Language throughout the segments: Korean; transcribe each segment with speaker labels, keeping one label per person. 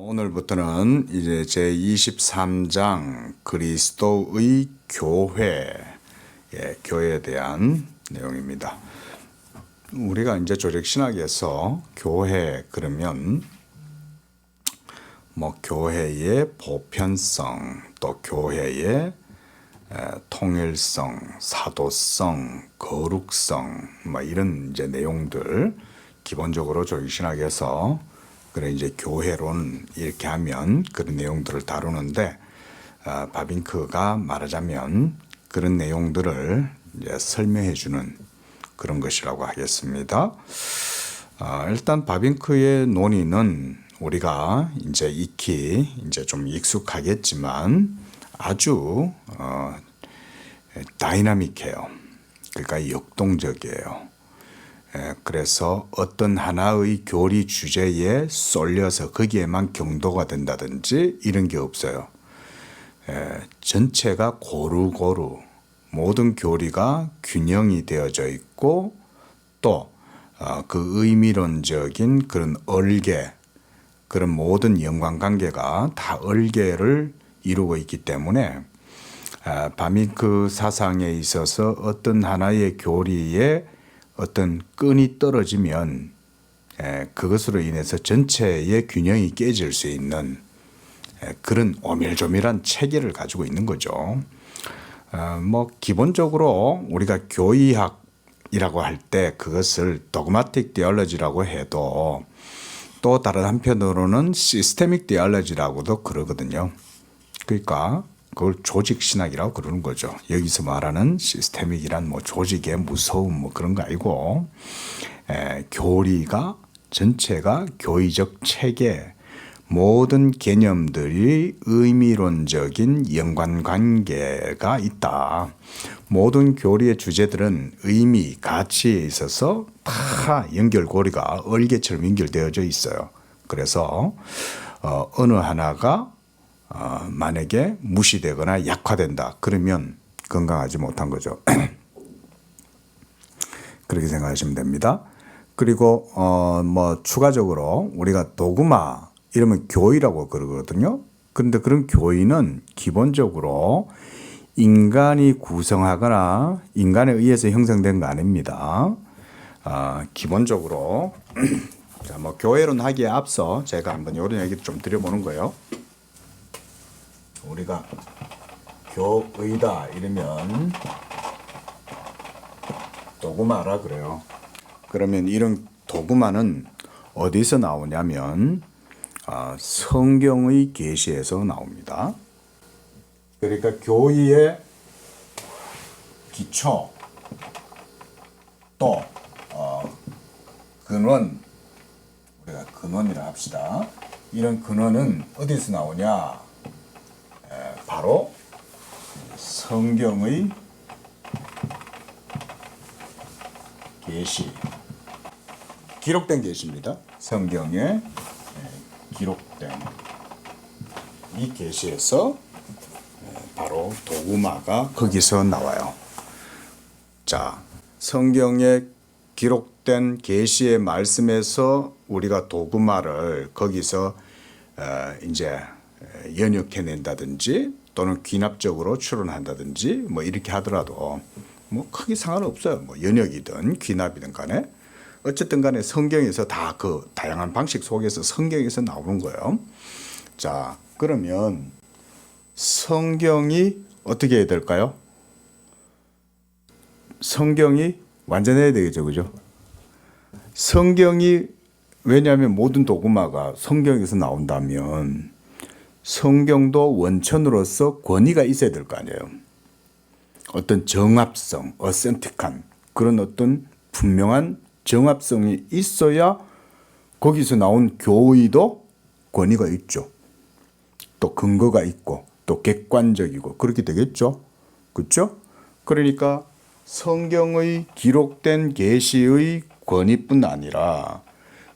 Speaker 1: 오늘부터는 이제 제 23장 그리스도의 교회, 교회에 대한 내용입니다. 우리가 이제 조직신학에서 교회 그러면 교회의 보편성, 또 교회의 통일성, 사도성, 거룩성, 이런 이제 내용들 기본적으로 조직신학에서 그래 이제 교회론 이렇게 하면 그런 내용들을 다루는데 바빙크가 말하자면 그런 내용들을 이제 설명해 주는 그런 것이라고 하겠습니다. 일단 바빙크의 논의는 우리가 이제 익히 이제 좀 익숙하겠지만 아주 다이나믹해요. 그러니까 역동적이에요. 그래서 어떤 하나의 교리 주제에 쏠려서 거기에만 경도가 된다든지 이런 게 없어요. 전체가 고루고루 모든 교리가 균형이 되어져 있고 또 그 의미론적인 그런 얼개, 그런 모든 연관관계가 다 얼개를 이루고 있기 때문에 바밍크 사상에 있어서 어떤 하나의 교리에 어떤 끈이 떨어지면 그것으로 인해서 전체의 균형이 깨질 수 있는 그런 오밀조밀한 체계를 가지고 있는 거죠. 기본적으로 우리가 교의학이라고 할 때 그것을 도그마틱 디올로지라고 해도 또 다른 한편으로는 시스테믹 디올로지라고도 그러거든요. 그러니까 그걸 조직신학이라고 그러는 거죠. 여기서 말하는 시스테믹이란 조직의 무서움 그런 거 아니고 교리가 전체가 교의적 체계, 모든 개념들이 의미론적인 연관관계가 있다. 모든 교리의 주제들은 의미, 가치에 있어서 다 연결고리가 얼개처럼 연결되어져 있어요. 그래서 어느 하나가 만약에 무시되거나 약화된다. 그러면 건강하지 못한 거죠. 그렇게 생각하시면 됩니다. 그리고 추가적으로 우리가 도그마 이러면 교의라고 그러거든요. 그런데 그런 교의는 기본적으로 인간이 구성하거나 인간에 의해서 형성된 거 아닙니다. 기본적으로 자, 교회론 하기에 앞서 제가 한번 이런 얘기를 좀 드려보는 거예요. 우리가 교의다 이러면 도구마라 그래요. 그러면 이런 도구마는 어디서 나오냐면 성경의 계시에서 나옵니다. 그러니까 교의의 기초 또 근원, 우리가 근원이라 합시다. 이런 근원은 어디서 나오냐? 바로 성경의 계시, 기록된 계시입니다. 성경에 기록된 이 계시에서 바로 도구마가 거기서 나와요. 자, 성경에 기록된 계시의 말씀에서 우리가 도구마를 거기서 이제 연역해낸다든지 또는 귀납적으로 추론한다든지 이렇게 하더라도 크게 상관없어요. 연역이든 귀납이든 간에 어쨌든 간에 성경에서 다 그 다양한 방식 속에서 성경에서 나오는 거예요. 자, 그러면 성경이 어떻게 해야 될까요? 성경이 완전해야 되겠죠, 그죠? 성경이 왜냐하면 모든 도구마가 성경에서 나온다면 성경도 원천으로서 권위가 있어야 될 거 아니에요. 어떤 정합성, 어센틱한 그런 어떤 분명한 정합성이 있어야 거기서 나온 교의도 권위가 있죠. 또 근거가 있고 또 객관적이고 그렇게 되겠죠. 그렇죠? 그러니까 성경의 기록된 계시의 권위뿐 아니라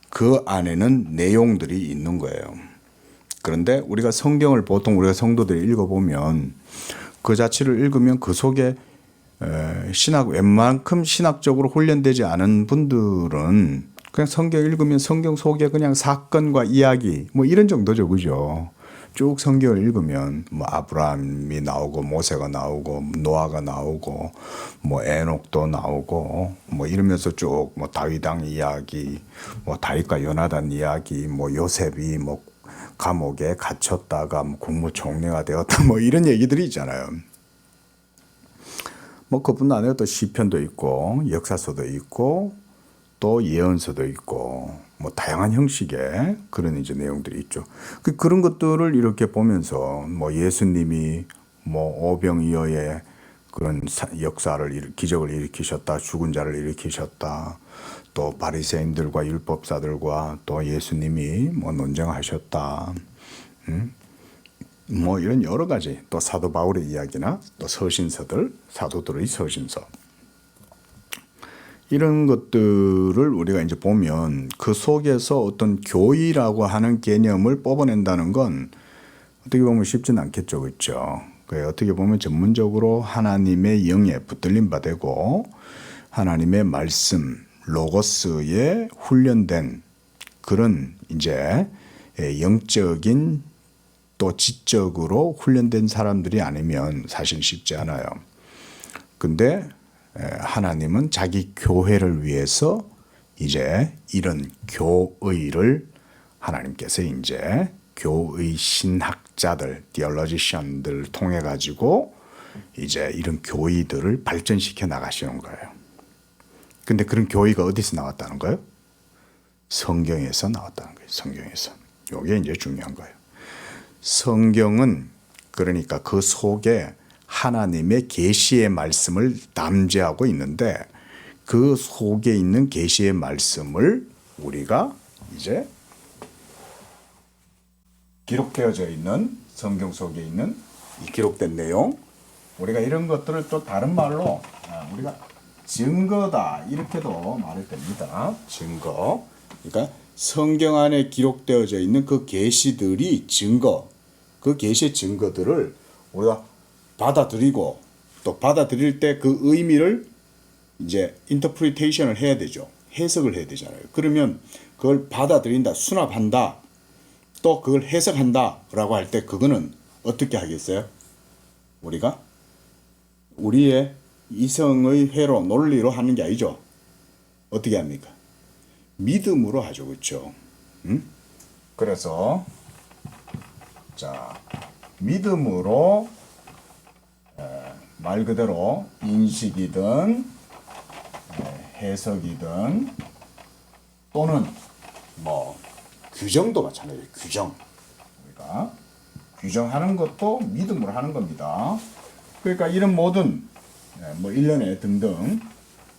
Speaker 1: 그 안에는 내용들이 있는 거예요. 그런데 우리가 성경을 보통 우리가 성도들이 읽어보면 그 자체를 읽으면 그 속에 웬만큼 신학적으로 훈련되지 않은 분들은 그냥 성경 읽으면 성경 속에 그냥 사건과 이야기 뭐 이런 정도죠, 그죠? 쭉 성경을 읽으면 뭐 아브라함이 나오고 모세가 나오고 노아가 나오고 뭐 에녹도 나오고 뭐 이러면서 쭉 뭐 다윗 왕 이야기, 뭐 다윗과 요나단 이야기, 뭐 요셉이 뭐 감옥에 갇혔다가 뭐 국무총리가 되었다 뭐 이런 얘기들이 있잖아요. 뭐 그뿐 아니라 또 시편도 있고 역사서도 있고 또 예언서도 있고 뭐 다양한 형식의 그런 이제 내용들이 있죠. 그런 것들을 이렇게 보면서 뭐 예수님이 뭐 오병이어의 그런 역사를 기적을 일으키셨다, 죽은 자를 일으키셨다, 또 바리새인들과 율법사들과 또 예수님이 뭐 논쟁하셨다, 뭐 이런 여러 가지 또 사도 바울의 이야기나 또 서신서들, 사도들의 서신서. 이런 것들을 우리가 이제 보면 그 속에서 어떤 교의라고 하는 개념을 뽑아낸다는 건 어떻게 보면 쉽지는 않겠죠, 그렇죠? 어떻게 보면 전문적으로 하나님의 영에 붙들림 바되고 하나님의 말씀, 로고스에 훈련된 그런 이제 영적인 또 지적으로 훈련된 사람들이 아니면 사실 쉽지 않아요. 근데 하나님은 자기 교회를 위해서 이제 이런 교의를 하나님께서 이제 교의 신학자들, 디올로지션들을 통해 가지고 이제 이런 교의들을 발전시켜 나가시는 거예요. 근데 그런 교의가 어디서 나왔다는 거예요? 성경에서 나왔다는 거예요. 성경에서. 이게 이제 중요한 거예요. 성경은 그러니까 그 속에 하나님의 계시의 말씀을 담재하고 있는데 그 속에 있는 계시의 말씀을 우리가 이제 기록되어져 있는 성경 속에 있는 이 기록된 내용, 우리가 이런 것들을 또 다른 말로 우리가 증거다 이렇게도 말해도 됩니다. 증거. 그러니까 성경 안에 기록되어져 있는 그 계시들이 증거, 그 계시의 증거들을 우리가 받아들이고 또 받아들일 때 그 의미를 이제 인터프리테이션을 해야 되죠. 해석을 해야 되잖아요. 그러면 그걸 받아들인다, 수납한다, 또 그걸 해석한다 라고 할 때 그거는 어떻게 하겠어요? 우리가 우리의 이성의 회로 논리로 하는 게 아니죠. 어떻게 합니까? 믿음으로 하죠. 그렇죠? 그래서 자, 믿음으로 말 그대로 인식이든 해석이든 또는 뭐 규정도 마찬가지예요. 규정. 우리가 규정하는 것도 믿음으로 하는 겁니다. 그러니까 이런 모든 뭐 일련의 등등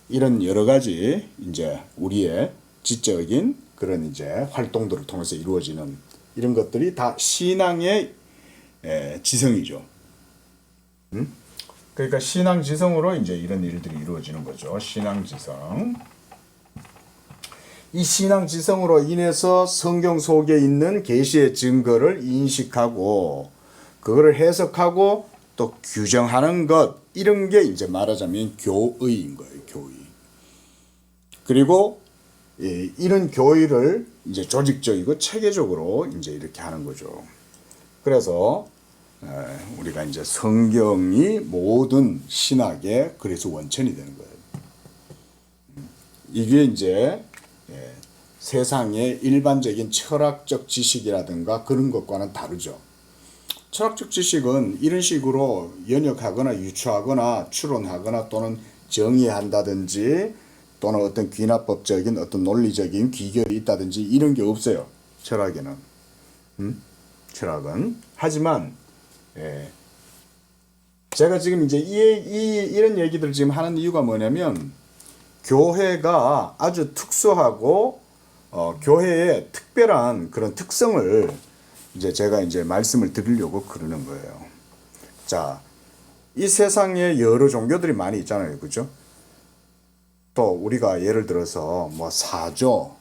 Speaker 1: 이런 여러 가지 이제 우리의 지적인 그런 이제 활동들을 통해서 이루어지는 이런 것들이 다 신앙의 지성이죠. 그러니까 신앙 지성으로 이제 이런 일들이 이루어지는 거죠. 신앙 지성. 이 신앙 지성으로 인해서 성경 속에 있는 계시의 증거를 인식하고 그거를 해석하고 또 규정하는 것, 이런 게 이제 말하자면 교의인 거예요. 교의. 그리고 이런 교의를 이제 조직적이고 체계적으로 이제 이렇게 하는 거죠. 그래서 우리가 이제 성경이 모든 신학의 그래서 원천이 되는 거예요. 이게 이제 세상의 일반적인 철학적 지식이라든가 그런 것과는 다르죠. 철학적 지식은 이런 식으로 연역하거나 유추하거나 추론하거나 또는 정의한다든지 또는 어떤 귀납법적인 어떤 논리적인 귀결이 있다든지 이런 게 없어요. 철학에는. 철학은. 하지만 제가 지금 이제 이런 얘기들을 지금 하는 이유가 뭐냐면 교회가 아주 특수하고 교회의 특별한 그런 특성을 이제 제가 이제 말씀을 드리려고 그러는 거예요. 자, 이 세상에 여러 종교들이 많이 있잖아요. 그죠? 또 우리가 예를 들어서 뭐 사조,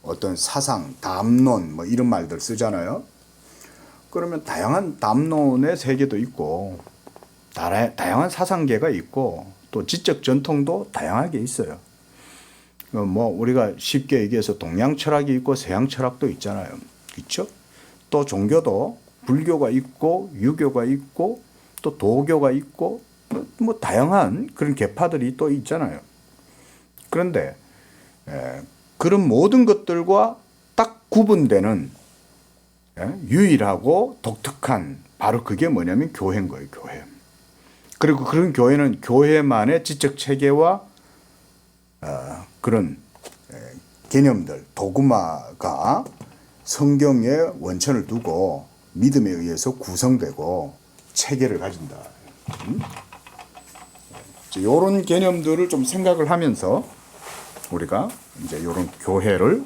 Speaker 1: 어떤 사상, 담론 뭐 이런 말들 쓰잖아요. 그러면 다양한 담론의 세계도 있고 다양한 사상계가 있고 또 지적 전통도 다양하게 있어요. 뭐 우리가 쉽게 얘기해서 동양 철학이 있고 서양 철학도 있잖아요. 그렇죠? 또 종교도 불교가 있고 유교가 있고 또 도교가 있고 뭐 다양한 그런 계파들이 또 있잖아요. 그런데 그런 모든 것들과 딱 구분되는 유일하고 독특한 바로 그게 뭐냐면 교회인 거예요. 교회. 그리고 그런 교회는 교회만의 지적 체계와 그런 개념들, 도구마가 성경에 원천을 두고 믿음에 의해서 구성되고 체계를 가진다. 이런 개념들을 좀 생각을 하면서 우리가 이제 이런 교회를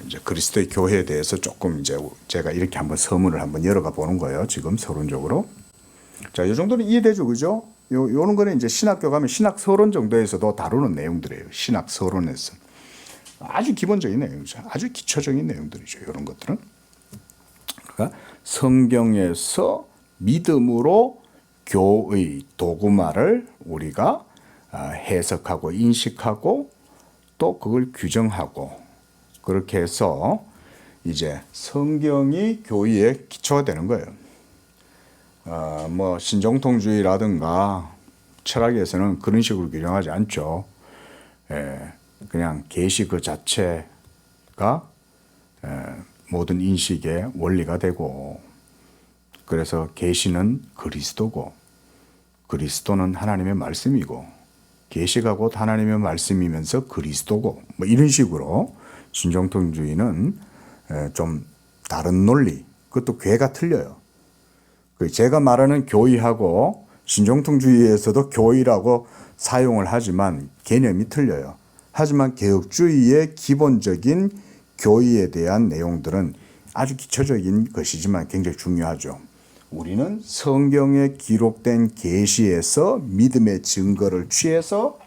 Speaker 1: 이제 그리스도의 교회에 대해서 조금 이제 제가 이렇게 한번 서문을 한번 열어가 보는 거예요. 지금 서론적으로. 자, 이 정도는 이해되죠, 그죠? 요런 거는 이제 신학교 가면 신학 서론 정도에서도 다루는 내용들이에요. 신학 서론에서 아주 기본적인 내용이죠. 아주 기초적인 내용들이죠. 이런 것들은. 그러니까 성경에서 믿음으로 교의 도구마를 우리가 해석하고 인식하고 또 그걸 규정하고 그렇게 해서 이제 성경이 교의의 기초가 되는 거예요. 뭐 신정통주의라든가 철학에서는 그런 식으로 규정하지 않죠. 그냥 계시 그 자체가 모든 인식의 원리가 되고 그래서 계시는 그리스도고 그리스도는 하나님의 말씀이고 계시가 곧 하나님의 말씀이면서 그리스도고 뭐 이런 식으로 신정통주의는 좀 다른 논리 그것도 괴가 틀려요. 제가 말하는 교의하고 신정통주의에서도 교의라고 사용을 하지만 개념이 틀려요. 하지만 개혁주의의 기본적인 교의에 대한 내용들은 아주 기초적인 것이지만 굉장히 중요하죠. 우리는 성경에 기록된 계시에서 믿음의 증거를 취해서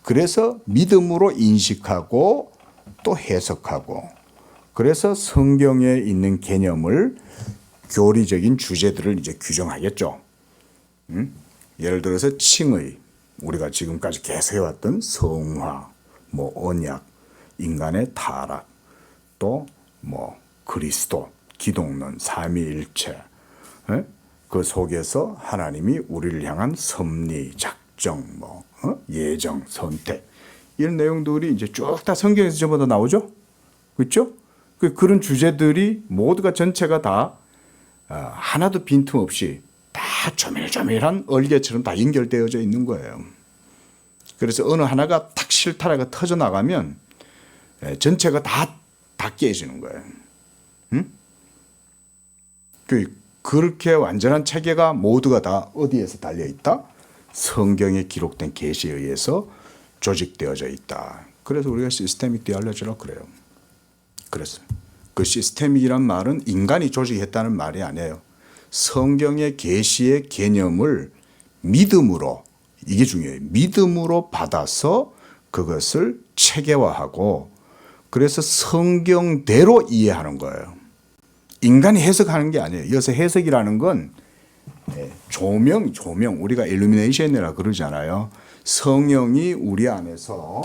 Speaker 1: 그래서 믿음으로 인식하고 또 해석하고 그래서 성경에 있는 개념을 교리적인 주제들을 이제 규정하겠죠. 예를 들어서 칭의, 우리가 지금까지 계속 해왔던 성화, 뭐 언약, 인간의 타락, 또 뭐 그리스도, 기독론, 삼위일체, 그 속에서 하나님이 우리를 향한 섭리, 작정, 뭐 예정, 선택 이런 내용들이 이제 쭉 다 성경에서 전부 다 나오죠. 그렇죠? 그런 주제들이 모두가 전체가 다 하나도 빈틈없이 다 조밀조밀한 얼개처럼 다 연결되어져 있는 거예요. 그래서 어느 하나가 탁 실타래가 터져 나가면 전체가 다 깨지는 거예요. 그렇게 완전한 체계가 모두가 다 어디에서 달려 있다? 성경에 기록된 계시에 의해서 조직되어져 있다. 그래서 우리가 시스테믹 디알로지라고 그래요. 그래서 그 시스테믹이란 말은 인간이 조직했다는 말이 아니에요. 성경의 계시의 개념을 믿음으로 이게 중요해요. 믿음으로 받아서 그것을 체계화하고 그래서 성경대로 이해하는 거예요. 인간이 해석하는 게 아니에요. 여기서 해석이라는 건 조명 우리가 일루미네이션이라 그러잖아요. 성령이 우리 안에서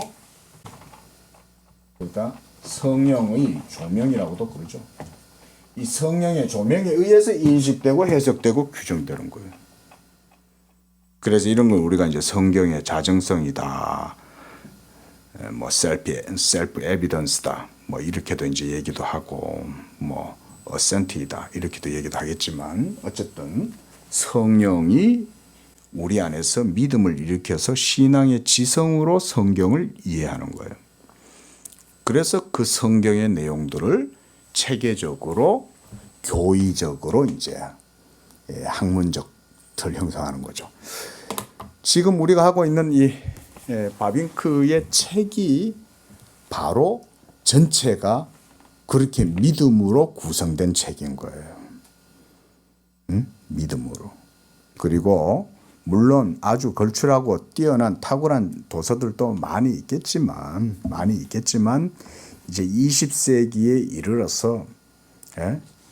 Speaker 1: 그러니까 성령의 조명이라고도 그러죠. 이 성령의 조명에 의해서 인식되고 해석되고 규정되는 거예요. 그래서 이런 걸 우리가 이제 성경의 자정성이다. 뭐 셀프 에비던스다. 뭐 이렇게도 이제 얘기도 하고 뭐 어센티다. 이렇게도 얘기도 하겠지만 어쨌든 성령이 우리 안에서 믿음을 일으켜서 신앙의 지성으로 성경을 이해하는 거예요. 그래서 그 성경의 내용들을 체계적으로 교의적으로 이제 학문적 틀 형성하는 거죠. 지금 우리가 하고 있는 이 바빙크의 책이 바로 전체가 그렇게 믿음으로 구성된 책인 거예요. 믿음으로. 그리고 물론 아주 걸출하고 뛰어난 탁월한 도서들도 많이 있겠지만 이제 20세기에 이르러서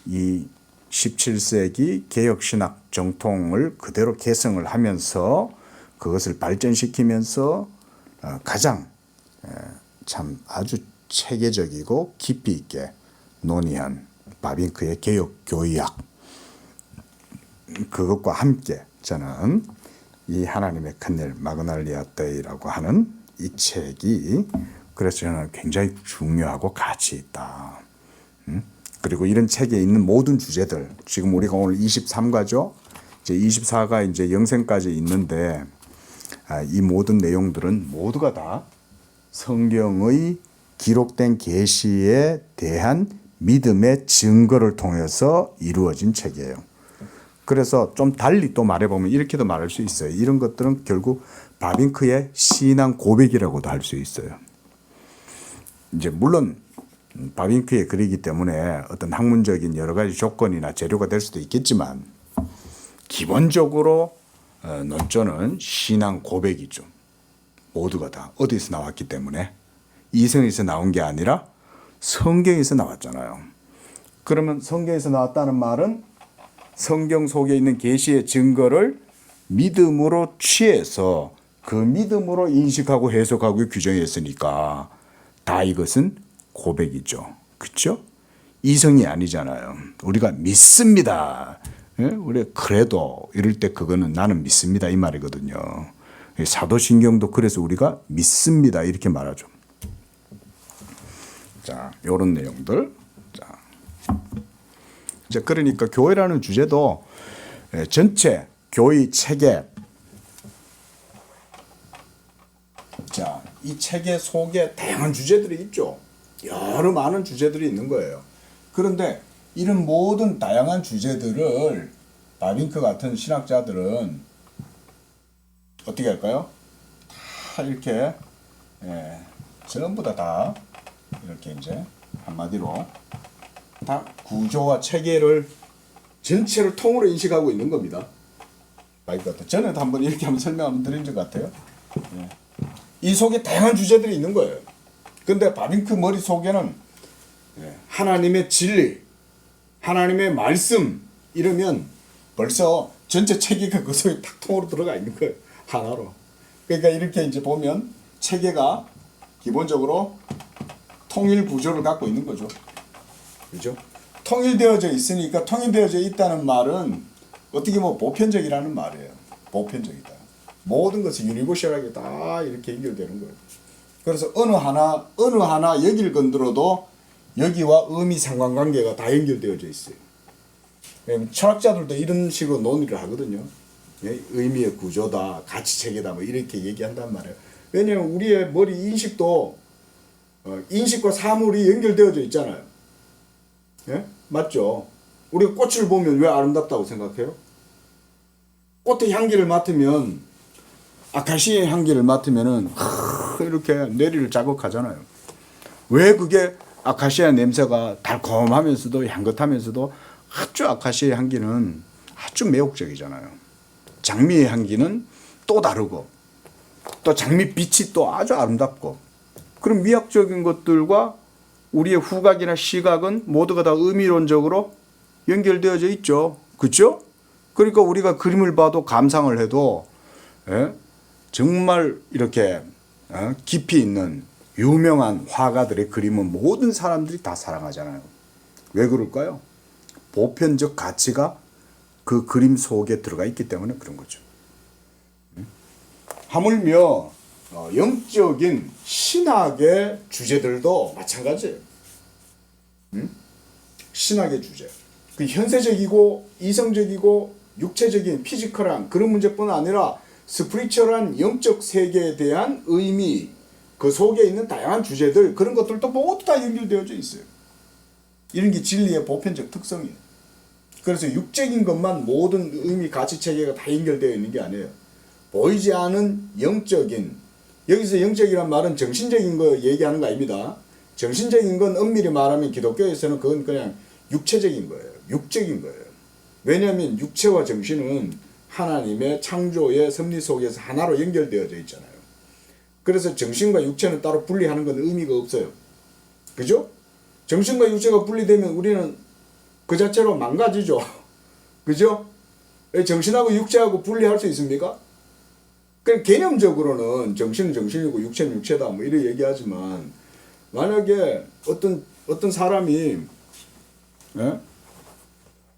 Speaker 1: 이 17세기 개혁신학 정통을 그대로 개성을 하면서 그것을 발전시키면서 가장 참 아주 체계적이고 깊이 있게 논의한 바빙크의 개혁 교의학, 그것과 함께 저는 이 하나님의 큰일 마그날리아 데이라고 하는 이 책이 그래서 저는 굉장히 중요하고 가치 있다. 그리고 이런 책에 있는 모든 주제들, 지금 우리가 오늘 23과죠. 이제 24가 이제 영생까지 있는데 이 모든 내용들은 모두가 다 성경의 기록된 계시에 대한 믿음의 증거를 통해서 이루어진 책이에요. 그래서 좀 달리 또 말해보면 이렇게도 말할 수 있어요. 이런 것들은 결국 바빙크의 신앙 고백이라고도 할 수 있어요. 이제 물론 바빙크의 글이기 때문에 어떤 학문적인 여러 가지 조건이나 재료가 될 수도 있겠지만 기본적으로 논조는 신앙 고백이죠. 모두가 다 어디서 나왔기 때문에 이성에서 나온 게 아니라 성경에서 나왔잖아요. 그러면 성경에서 나왔다는 말은 성경 속에 있는 계시의 증거를 믿음으로 취해서 그 믿음으로 인식하고 해석하고 규정했으니까 다 이것은 고백이죠. 그렇죠? 이성이 아니잖아요. 우리가 믿습니다. 예? 우리 그래도 이럴 때 그거는 나는 믿습니다 이 말이거든요. 사도신경도 그래서 우리가 믿습니다 이렇게 말하죠. 자, 이런 내용들. 자, 이제 그러니까 교회라는 주제도 전체 교회 체계. 자, 이 체계 속에 다양한 주제들이 있죠. 여러 많은 주제들이 있는 거예요. 그런데 이런 모든 다양한 주제들을 바빙크 같은 신학자들은 어떻게 할까요? 다 이렇게 전부 다 이렇게 이제 한마디로 다 구조와 체계를 전체를 통으로 인식하고 있는 겁니다. 저는 한번 이렇게 한번 설명 한번 드린 것 같아요. 이 속에 다양한 주제들이 있는 거예요. 근데 바빙크 머릿속에는 하나님의 진리, 하나님의 말씀 이러면 벌써 전체 체계가 그 속에 탁 통으로 들어가 있는 거예요. 하나로. 그러니까 이렇게 이제 보면 체계가 기본적으로 통일 구조를 갖고 있는 거죠. 그죠? 통일되어져 있으니까 통일되어져 있다는 말은 어떻게 보면 보편적이라는 말이에요. 보편적이다. 모든 것이 유니버셜하게 다 이렇게 연결되는 거예요. 그래서 어느 하나 여기를 건드려도 여기와 의미 상관관계가 다 연결되어져 있어요. 철학자들도 이런 식으로 논의를 하거든요. 의미의 구조다, 가치체계다, 뭐 이렇게 얘기한단 말이에요. 왜냐하면 우리의 머리 인식도 인식과 사물이 연결되어져 있잖아요. 예? 맞죠? 우리가 꽃을 보면 왜 아름답다고 생각해요? 꽃의 향기를 맡으면 아카시의 향기를 맡으면은 이렇게 뇌리를 자극하잖아요. 왜 그게 아카시아 냄새가 달콤하면서도 향긋하면서도 아주 아카시아의 향기는 아주 매혹적이잖아요. 장미의 향기는 또 다르고 또 장미빛이 또 아주 아름답고 그런 미학적인 것들과 우리의 후각이나 시각은 모두가 다 의미론적으로 연결되어져 있죠. 그렇죠? 그러니까 우리가 그림을 봐도 감상을 해도 정말 이렇게 깊이 있는 유명한 화가들의 그림은 모든 사람들이 다 사랑하잖아요. 왜 그럴까요? 보편적 가치가 그 그림 속에 들어가 있기 때문에 그런 거죠. 하물며 영적인 신학의 주제들도 마찬가지예요. 신학의 주제. 그 현세적이고 이성적이고 육체적인 피지컬한 그런 문제뿐 아니라 스피리추얼한 영적 세계에 대한 의미, 그 속에 있는 다양한 주제들, 그런 것들도 모두 다 연결되어져 있어요. 이런 게 진리의 보편적 특성이에요. 그래서 육적인 것만 모든 의미, 가치 체계가 다 연결되어 있는 게 아니에요. 보이지 않은 영적인, 여기서 영적이란 말은 정신적인 거 얘기하는 거 아닙니다. 정신적인 건 엄밀히 말하면 기독교에서는 그건 그냥 육체적인 거예요. 육적인 거예요. 왜냐하면 육체와 정신은 하나님의 창조의 섭리 속에서 하나로 연결되어져 있잖아요. 그래서 정신과 육체는 따로 분리하는 건 의미가 없어요. 그죠? 정신과 육체가 분리되면 우리는 그 자체로 망가지죠. 그죠? 정신하고 육체하고 분리할 수 있습니까? 그 개념적으로는 정신은 정신이고 육체는 육체다 뭐 이렇게 얘기하지만 만약에 어떤 사람이 예?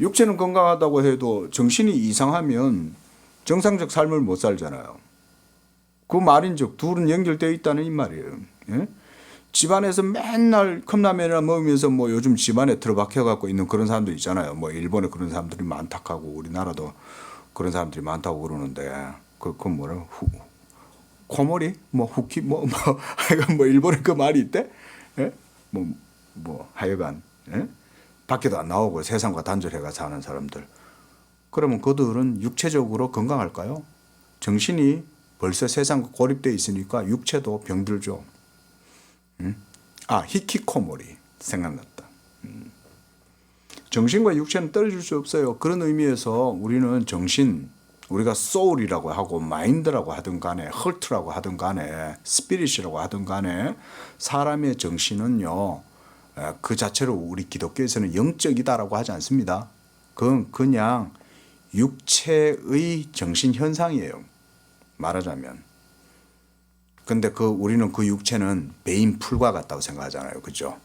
Speaker 1: 육체는 건강하다고 해도 정신이 이상하면 정상적 삶을 못 살잖아요. 그 말인즉 둘은 연결되어 있다는 이 말이에요. 예? 집안에서 맨날 컵라면이나 먹으면서 뭐 요즘 집안에 틀어박혀 갖고 있는 그런 사람들 있잖아요. 뭐 일본에 그런 사람들이 많다고 하고 우리나라도 그런 사람들이 많다고 그러는데 그 뭐라 코모리 뭐 후키 뭐 하여간 뭐 일본에 그 말이 있대. 예? 뭐 하여간 예? 밖에도 안 나오고 세상과 단절해가 사는 사람들. 그러면 그들은 육체적으로 건강할까요? 정신이 벌써 세상과 고립되어 있으니까 육체도 병들죠. 히키코모리 생각났다. 정신과 육체는 떨어질 수 없어요. 그런 의미에서 우리는 우리가 소울이라고 하고 마인드라고 하든 간에 헐트라고 하든 간에 스피릿이라고 하든 간에 사람의 정신은요. 그 자체로 우리 기독교에서는 영적이다라고 하지 않습니다. 그건 그냥 육체의 정신 현상이에요. 말하자면. 근데 우리는 그 육체는 베인풀과 같다고 생각하잖아요. 그죠?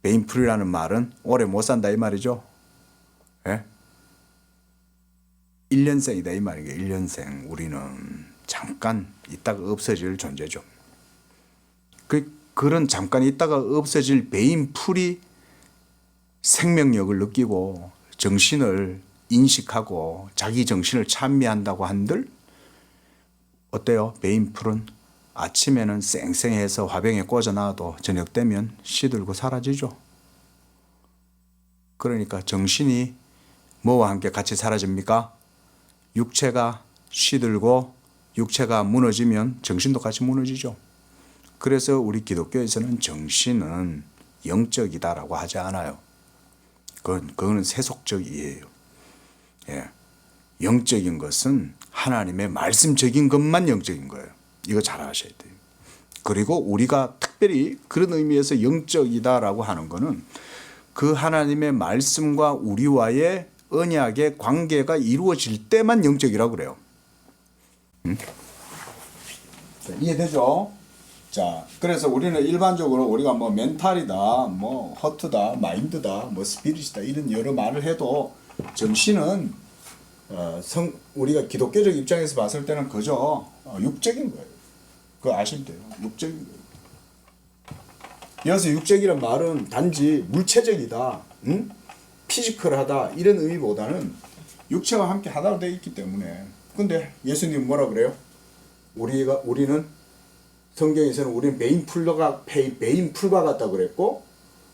Speaker 1: 베인풀이라는 말은 오래 못 산다 이 말이죠. 예? 1년생이다 이 말이에요. 1년생. 우리는 잠깐 있다가 없어질 존재죠. 그런 잠깐 있다가 없어질 베인풀이 생명력을 느끼고 정신을 인식하고 자기 정신을 찬미한다고 한들 어때요? 베인풀은 아침에는 쌩쌩해서 화병에 꽂아놔도 저녁 되면 시들고 사라지죠. 그러니까 정신이 뭐와 함께 같이 사라집니까? 육체가 시들고 육체가 무너지면 정신도 같이 무너지죠. 그래서 우리 기독교에서는 정신은 영적이다라고 하지 않아요. 그거는 세속적이에요. 예. 영적인 것은 하나님의 말씀적인 것만 영적인 거예요. 이거 잘 아셔야 돼요. 그리고 우리가 특별히 그런 의미에서 영적이다라고 하는 거는 그 하나님의 말씀과 우리와의 언약의 관계가 이루어질 때만 영적이라고 그래요. 자, 이해되죠? 자, 그래서 우리는 일반적으로 우리가 뭐 멘탈이다, 뭐 허트다, 마인드다, 뭐 스피릿이다 이런 여러 말을 해도 정신은 우리가 기독교적 입장에서 봤을 때는 그저 육적인 거예요. 그거 아시면 돼요. 육적인 거예요. 여기서 육적이란 말은 단지 물체적이다, 응? 피지컬하다 이런 의미보다는 육체와 함께 하나로 되어 있기 때문에. 근데 예수님 뭐라 그래요? 우리는 성경에서는 우리는 베인풀과 같다 그랬고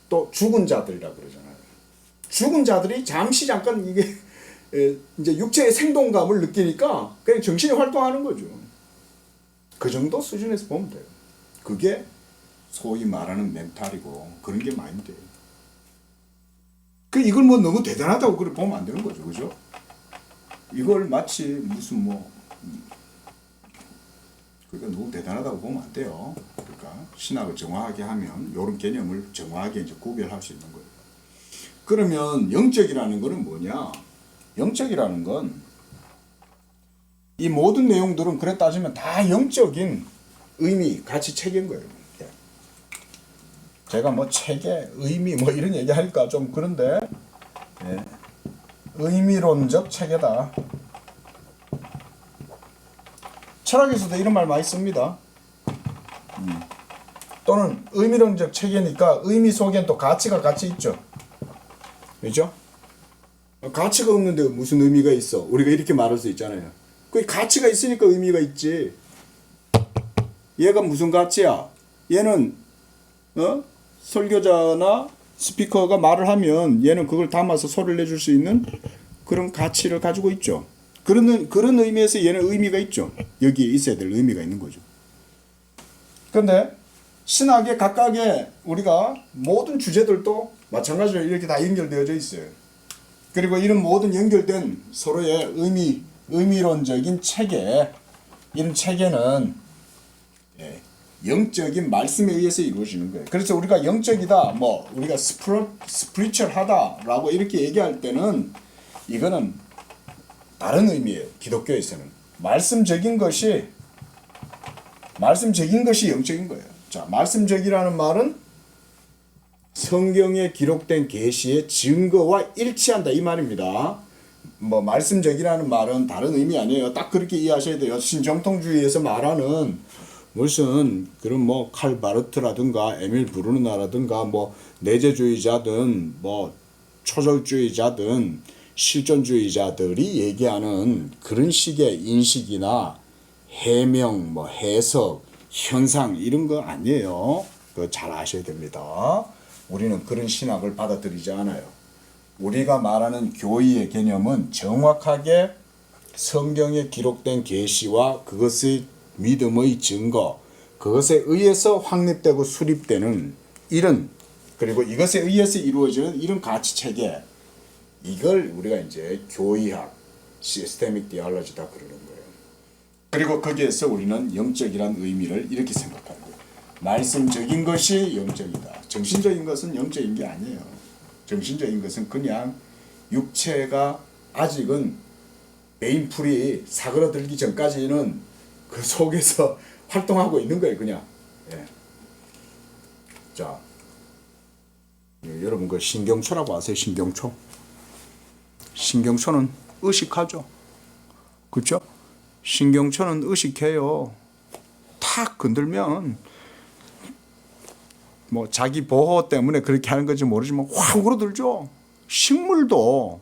Speaker 1: 또 죽은 자들이라 그러잖아요. 죽은 자들이 잠깐 이게 이제 육체의 생동감을 느끼니까 그냥 정신이 활동하는 거죠. 그 정도 수준에서 보면 돼요. 그게 소위 말하는 멘탈이고 그런 게 마인드예요. 이걸 뭐 너무 대단하다고 그렇게 보면 안 되는 거죠. 그죠? 이걸 마치 무슨 그러니까 너무 대단하다고 보면 안 돼요. 그러니까 신학을 정확하게 하면 이런 개념을 정확하게 이제 구별할 수 있는 거예요. 그러면 영적이라는 거는 뭐냐? 영적이라는 건 이 모든 내용들은 그래 따지면 다 영적인 의미, 가치, 체계인 거예요. 제가 뭐 체계, 의미 뭐 이런 얘기하니까 좀 그런데 예. 의미론적 체계다. 철학에서도 이런 말 많이 씁니다. 또는 의미론적 체계니까 의미 속엔 또 가치가 같이 있죠. 그렇죠? 가치가 없는데 무슨 의미가 있어? 우리가 이렇게 말할 수 있잖아요. 그 가치가 있으니까 의미가 있지. 얘가 무슨 가치야? 얘는 설교자나 스피커가 말을 하면 얘는 그걸 담아서 소리를 내줄 수 있는 그런 가치를 가지고 있죠. 그런 의미에서 얘는 의미가 있죠. 여기에 있어야 될 의미가 있는 거죠. 그런데 신학의 각각의 우리가 모든 주제들도 마찬가지로 이렇게 다 연결되어져 있어요. 그리고 이런 모든 연결된 서로의 의미론적인 체계, 이런 체계는 영적인 말씀에 의해서 이루어지는 거예요. 그래서 우리가 영적이다, 우리가 스피리추얼하다라고 이렇게 얘기할 때는 이거는 다른 의미예요. 기독교에서는. 말씀적인 것이 영적인 거예요. 자, 말씀적이라는 말은 성경에 기록된 계시의 증거와 일치한다 이 말입니다. 뭐 말씀적이라는 말은 다른 의미 아니에요. 딱 그렇게 이해하셔야 돼요. 신정통주의에서 말하는 무슨 그런 뭐 칼 바르트라든가 에밀 브루너라든가 뭐 내재주의자든 뭐 초절주의자든 실존주의자들이 얘기하는 그런 식의 인식이나 해명, 뭐 해석, 현상 이런 거 아니에요. 그거 잘 아셔야 됩니다. 우리는 그런 신학을 받아들이지 않아요. 우리가 말하는 교의의 개념은 정확하게 성경에 기록된 계시와 그것의 믿음의 증거, 그것에 의해서 확립되고 수립되는 이런, 그리고 이것에 의해서 이루어지는 이런 가치 체계, 이걸 우리가 이제 교의학, 시스테믹 디알러지다 그러는 거예요. 그리고 거기에서 우리는 영적이란 의미를 이렇게 생각하는 거예요. 말씀적인 것이 영적이다. 정신적인 것은 영적인 게 아니에요. 정신적인 것은 그냥 육체가 아직은 메인풀이 사그러들기 전까지는 그 속에서 활동하고 있는 거예요. 그냥. 예. 자, 여러분 그 신경초라고 아세요? 신경초. 신경초는 의식하죠. 그렇죠? 신경초는 의식해요. 탁 건들면 뭐 자기 보호 때문에 그렇게 하는 건지 모르지만 확 울어들죠. 식물도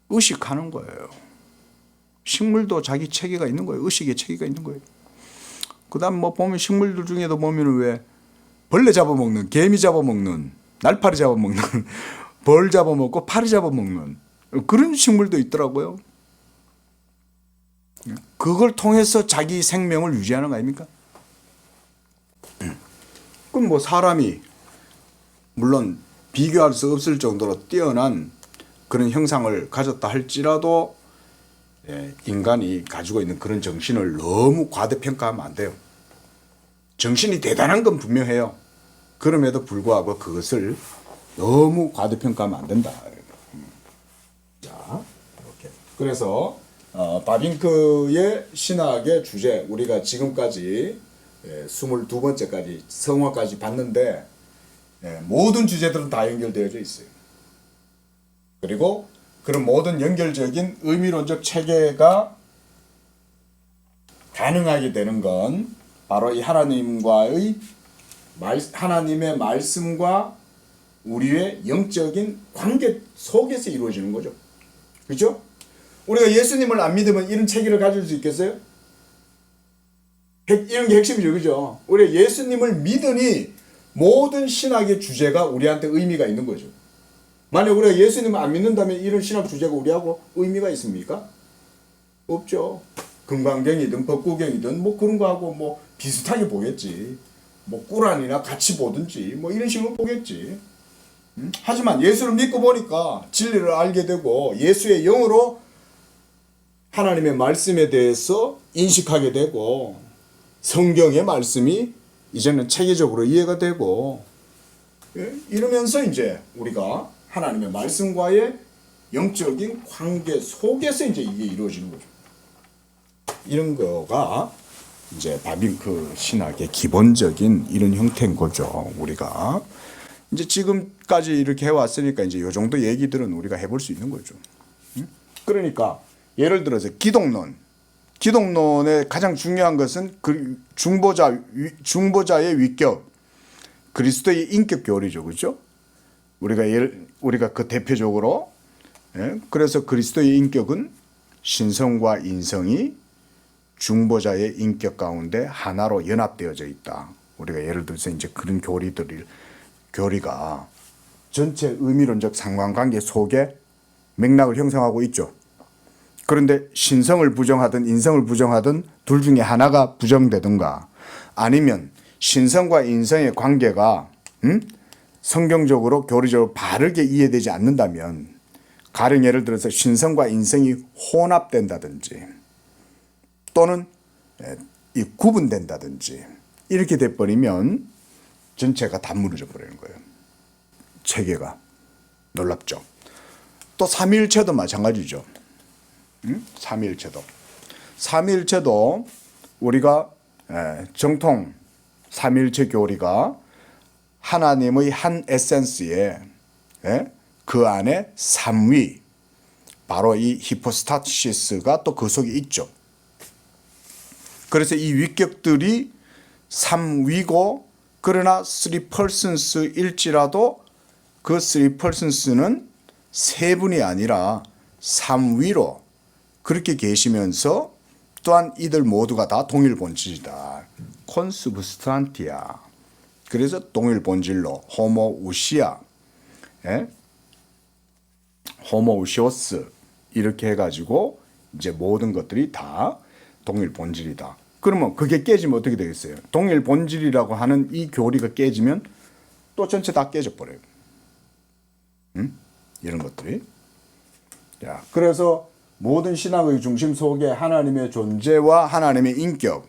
Speaker 1: 의식하는 거예요. 식물도 자기 체계가 있는 거예요. 의식의 체계가 있는 거예요. 그다음 뭐 보면 식물들 중에도 보면 왜 벌레 잡아먹는, 개미 잡아먹는, 날파리 잡아먹는, 벌 잡아먹고 파리 잡아먹는 그런 식물도 있더라고요. 그걸 통해서 자기 생명을 유지하는 거 아닙니까? 그럼 뭐 사람이 물론 비교할 수 없을 정도로 뛰어난 그런 형상을 가졌다 할지라도 인간이 가지고 있는 그런 정신을 너무 과대평가하면 안 돼요. 정신이 대단한 건 분명해요. 그럼에도 불구하고 그것을 너무 과대평가하면 안 된다. 자, 이렇게. 그래서 바빙크의 신학의 주제, 우리가 지금까지 22번째까지 성화까지 봤는데 모든 주제들은 다 연결되어져 있어요. 그리고 그런 모든 연결적인 의미론적 체계가 가능하게 되는 건 바로 이 하나님의 말씀과 우리의 영적인 관계 속에서 이루어지는 거죠. 그렇죠? 우리가 예수님을 안 믿으면 이런 체계를 가질 수 있겠어요? 이런 게 핵심이죠. 그죠? 우리가 예수님을 믿으니 모든 신학의 주제가 우리한테 의미가 있는 거죠. 만약 우리가 예수님을 안 믿는다면 이런 신학 주제가 우리하고 의미가 있습니까? 없죠. 금강경이든 법구경이든 뭐 그런 거하고 뭐 비슷하게 보겠지. 뭐 꾸란이나 같이 보든지 뭐 이런 식으로 보겠지. 하지만 예수를 믿고 보니까 진리를 알게 되고 예수의 영으로 하나님의 말씀에 대해서 인식하게 되고 성경의 말씀이 이제는 체계적으로 이해가 되고 이러면서 이제 우리가 하나님의 말씀과의 영적인 관계 속에서 이제 이게 이루어지는 거죠. 이런 거가 이제 바빙크 신학의 기본적인 이런 형태인 거죠. 우리가 이제 지금까지 이렇게 해왔으니까 이제 이 정도 얘기들은 우리가 해볼 수 있는 거죠. 그러니까 예를 들어서 기독론의 가장 중요한 것은 그 중보자의 위격, 그리스도의 인격 교리죠, 그렇죠? 우리가 그 대표적으로 그래서 그리스도의 인격은 신성과 인성이 중보자의 인격 가운데 하나로 연합되어져 있다. 우리가 예를 들어서 이제 그런 교리가 전체 의미론적 상관관계 속에 맥락을 형성하고 있죠. 그런데 신성을 부정하든 인성을 부정하든 둘 중에 하나가 부정되든가 아니면 신성과 인성의 관계가 성경적으로 교리적으로 바르게 이해되지 않는다면 가령 예를 들어서 신성과 인성이 혼합된다든지 또는 구분된다든지 이렇게 돼버리면 전체가 다 무너져 버리는 거예요. 체계가. 놀랍죠. 또 삼위일체도 마찬가지죠. 삼위일체도. 삼위일체도 우리가 정통 삼위일체 교리가 하나님의 한 에센스에 그 안에 삼위, 바로 이 히포스타시스가 또 그 속에 있죠. 그래서 이 위격들이 삼위고, 그러나 three persons일지라도 그 three persons는 세 분이 아니라 삼위로 그렇게 계시면서 또한 이들 모두가 다 동일 본질이다. 콘스브스탄티아. 그래서 동일 본질로 호모우시아, 호모우시오스 이렇게 해가지고 이제 모든 것들이 다 동일 본질이다. 그러면 그게 깨지면 어떻게 되겠어요? 동일 본질이라고 하는 이 교리가 깨지면 또 전체 다 깨져버려요. 이런 것들이. 자, 그래서 모든 신학의 중심 속에 하나님의 존재와 하나님의 인격,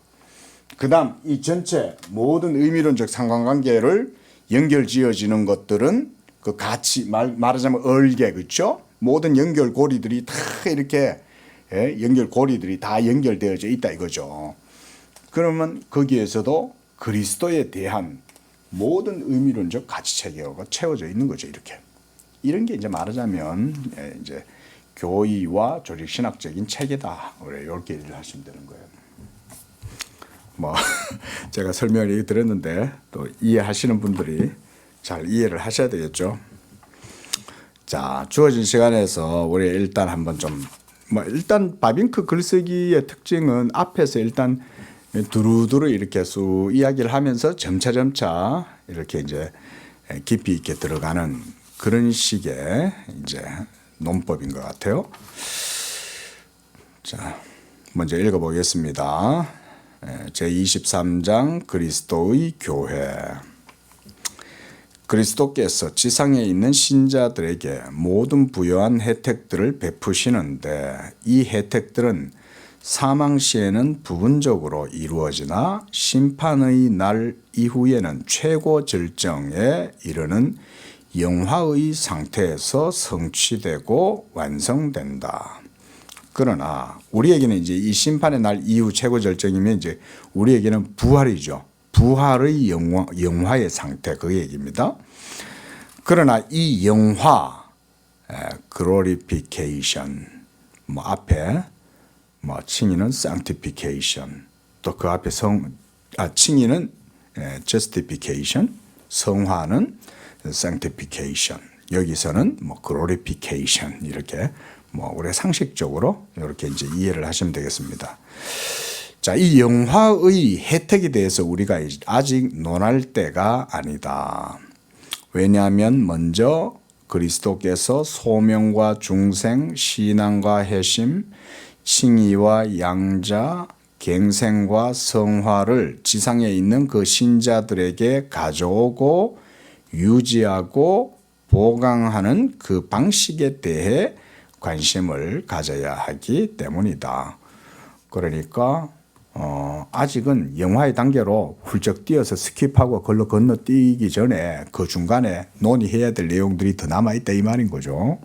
Speaker 1: 그 다음 이 전체 모든 의미론적 상관관계를 연결지어지는 것들은 그 같이 말하자면 얼개, 그렇죠? 모든 연결고리들이 다 이렇게 연결고리들이 다 연결되어져 있다 이거죠. 그러면 거기에서도 그리스도에 대한 모든 의미론적 가치체계가 채워져 있는 거죠. 이런 게 이제 말하자면 이제 교의와 조직신학적인 체계다. 이렇게 얘기를 하시면 되는 거예요. 뭐 제가 설명을 드렸는데 또 이해하시는 분들이 잘 이해를 하셔야 되겠죠. 자, 주어진 시간에서 우리 일단 한번 좀 일단 바빙크 글쓰기의 특징은 앞에서 일단 두루두루 이렇게 수 이야기를 하면서 점차 이렇게 이제 깊이 있게 들어가는 그런 식의 이제 논법인 것 같아요. 자, 먼저 읽어보겠습니다. 제23장 그리스도의 교회. 그리스도께서 지상에 있는 신자들에게 모든 부여한 혜택들을 베푸시는데 이 혜택들은 사망 시에는 부분적으로 이루어지나 심판의 날 이후에는 최고 절정에 이르는 영화의 상태에서 성취되고 완성된다. 그러나 우리에게는 이제 이 심판의 날 이후 최고 절정이면 이제 우리에게는 부활이죠. 부활의 영화의 상태, 그 얘기입니다. 그러나 이 영화, glorification, 앞에 칭의는 sanctification, 또 그 앞에 칭의는 justification, 성화는 sanctification, 여기서는 glorification 이렇게 우리 상식적으로 이렇게 이제 이해를 하시면 되겠습니다. 자, 이 영화의 혜택에 대해서 우리가 아직 논할 때가 아니다. 왜냐하면 먼저 그리스도께서 소명과 중생, 신앙과 회심, 칭의와 양자, 갱생과 성화를 지상에 있는 그 신자들에게 가져오고 유지하고 보강하는 그 방식에 대해 관심을 가져야 하기 때문이다. 그러니까 아직은 영화의 단계로 훌쩍 뛰어서 스킵하고 걸로 건너뛰기 전에 그 중간에 논의해야 될 내용들이 더 남아있다 이 말인 거죠.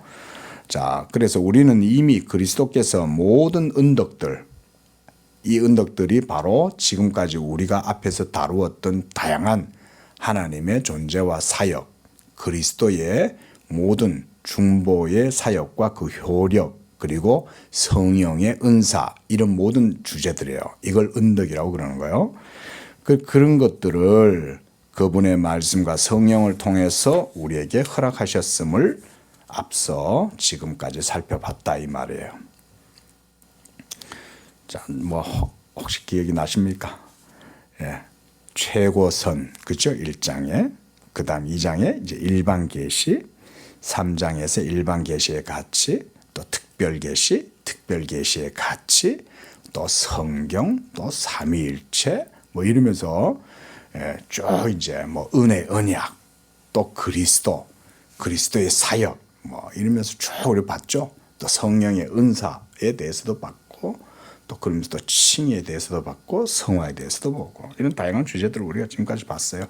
Speaker 1: 자, 그래서 우리는 이미 그리스도께서 모든 은덕들, 이 은덕들이 바로 지금까지 우리가 앞에서 다루었던 다양한 하나님의 존재와 사역, 그리스도의 모든 중보의 사역과 그 효력, 그리고 성령의 은사, 이런 모든 주제들이에요. 이걸 은덕이라고 그러는 거예요. 그런 것들을 그분의 말씀과 성령을 통해서 우리에게 허락하셨음을 앞서 지금까지 살펴봤다 이 말이에요. 자, 혹시 기억이 나십니까? 최고선, 그죠? 1장에, 그 다음 2장에 이제 일반 계시, 3장에서 일반 계시의 가치, 또 특별 계시, 특별 계시의 가치, 또 성경, 또 삼위일체, 이러면서 쭉 이제 은혜, 언약, 또 그리스도의 사역, 이러면서 쭉 우리 봤죠. 또 성령의 은사에 대해서도 봤고, 또 그러면서 또 칭의에 대해서도 봤고, 성화에 대해서도 보고, 이런 다양한 주제들을 우리가 지금까지 봤어요.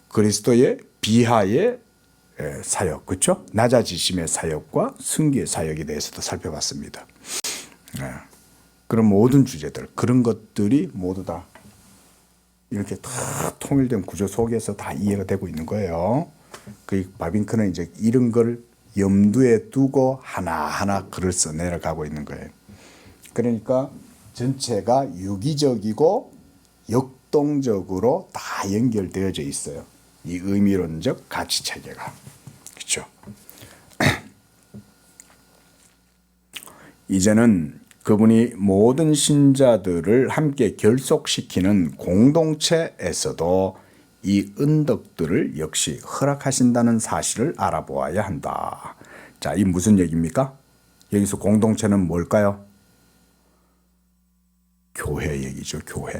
Speaker 1: 그리스도의 비하의 사역, 그렇죠? 낮아지심의 사역과 승기의 사역에 대해서도 살펴봤습니다. 그런 모든 주제들, 그런 것들이 모두 다 이렇게 다 통일된 구조 속에서 다 이해가 되고 있는 거예요. 그 바빙크는 이제 이런 걸 염두에 두고 하나하나 글을 써내려가고 있는 거예요. 그러니까 전체가 유기적이고 역동적으로 다 연결되어져 있어요. 이 의미론적 가치 체계가. 그렇죠? 이제는 그분이 모든 신자들을 함께 결속시키는 공동체에서도 이 은덕들을 역시 허락하신다는 사실을 알아보아야 한다. 자, 이 무슨 얘기입니까? 여기서 공동체는 뭘까요? 교회 얘기죠, 교회.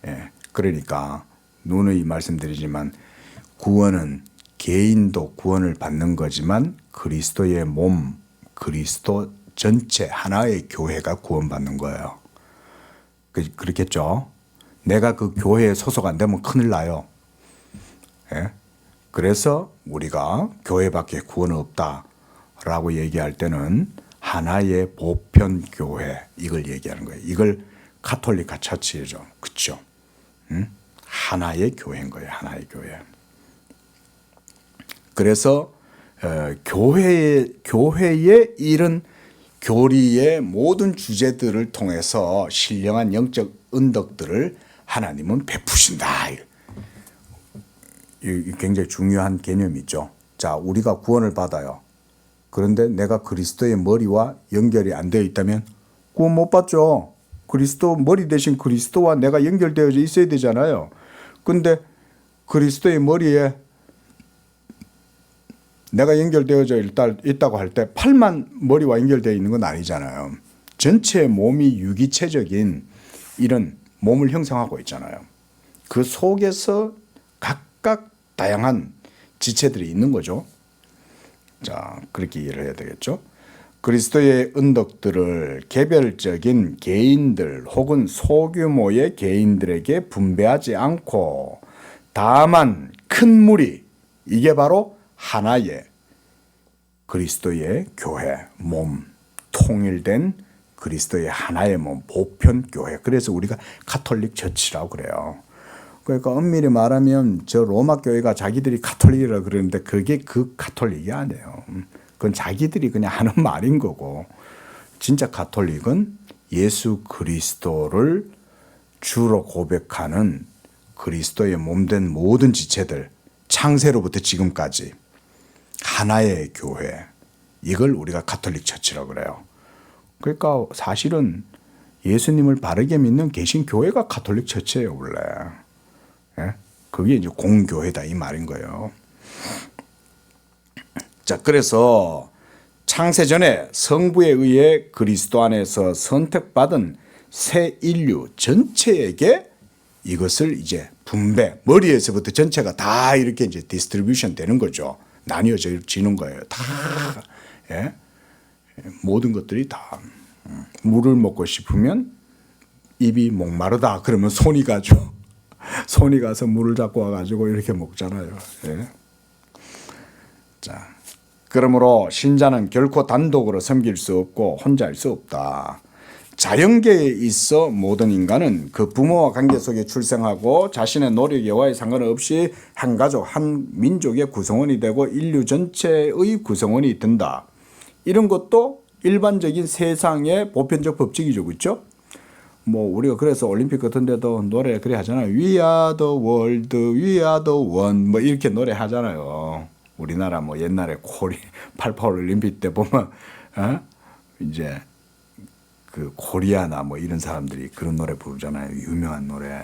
Speaker 1: 예. 그러니까 누누이 말씀드리지만 구원은 개인도 구원을 받는 거지만 그리스도의 몸, 그리스도 전체 하나의 교회가 구원받는 거예요. 그렇겠죠? 내가 그 교회에 소속 안 되면 큰일 나요. 예? 그래서 우리가 교회밖에 구원은 없다라고 얘기할 때는 하나의 보편 교회 이걸 얘기하는 거예요. 이걸 카톨릭 처치죠. 그렇죠? 하나의 교회인 거예요. 하나의 교회. 그래서 교회의 이런 교리의 모든 주제들을 통해서 신령한 영적 은덕들을 하나님은 베푸신다. 이 굉장히 중요한 개념이죠. 자, 우리가 구원을 받아요. 그런데 내가 그리스도의 머리와 연결이 안 되어 있다면 구원 못 받죠. 그리스도 머리 대신 그리스도와 내가 연결되어져 있어야 되잖아요. 근데 그리스도의 머리에 내가 연결되어져 있다고 할 때 팔만 머리와 연결되어 있는 건 아니잖아요. 전체 몸이 유기체적인 이런 몸을 형성하고 있잖아요. 그 속에서 각각 다양한 지체들이 있는 거죠. 자, 그렇게 이해를 해야 되겠죠. 그리스도의 은덕들을 개별적인 개인들 혹은 소규모의 개인들에게 분배하지 않고 다만 큰 무리, 이게 바로 하나의 그리스도의 교회, 몸, 통일된 그리스도의 하나의 몸, 보편교회. 그래서 우리가 카톨릭 처치라고 그래요. 그러니까 엄밀히 말하면 저 로마 교회가 자기들이 카톨릭이라고 그러는데 그게 그 카톨릭이 아니에요. 그건 자기들이 그냥 하는 말인 거고, 진짜 카톨릭은 예수 그리스도를 주로 고백하는 그리스도의 몸된 모든 지체들, 창세로부터 지금까지 하나의 교회, 이걸 우리가 카톨릭 처치라고 그래요. 그러니까 사실은 예수님을 바르게 믿는 개신교회가 카톨릭 처치예요, 원래. 예? 그게 이제 공교회다 이 말인 거예요. 자, 그래서 창세전에 성부에 의해 그리스도 안에서 선택받은 새 인류 전체에게 이것을 이제 분배, 머리에서부터 전체가 다 이렇게 이제 디스트리뷰션 되는 거죠. 나뉘어지는 거예요. 다. 예? 모든 것들이 다. 물을 먹고 싶으면 입이 목마르다. 그러면 손이 가죠. 손이 가서 물을 잡고 와가지고 이렇게 먹잖아요. 예? 자, 그러므로 신자는 결코 단독으로 섬길 수 없고 혼자일 수 없다. 자연계에 있어 모든 인간은 그 부모와 관계 속에 출생하고 자신의 노력 여하에 상관없이 한 가족, 한 민족의 구성원이 되고 인류 전체의 구성원이 된다. 이런 것도 일반적인 세상의 보편적 법칙이죠. 그렇죠? 뭐 우리가 그래서 올림픽 같은 데도 노래 그래 하잖아요. We are the world, we are the one 뭐 이렇게 노래 하잖아요. 우리나라 뭐 옛날에 88 올림픽 때 보면 이제 그 코리아나 뭐 이런 사람들이 그런 노래 부르잖아요. 유명한 노래.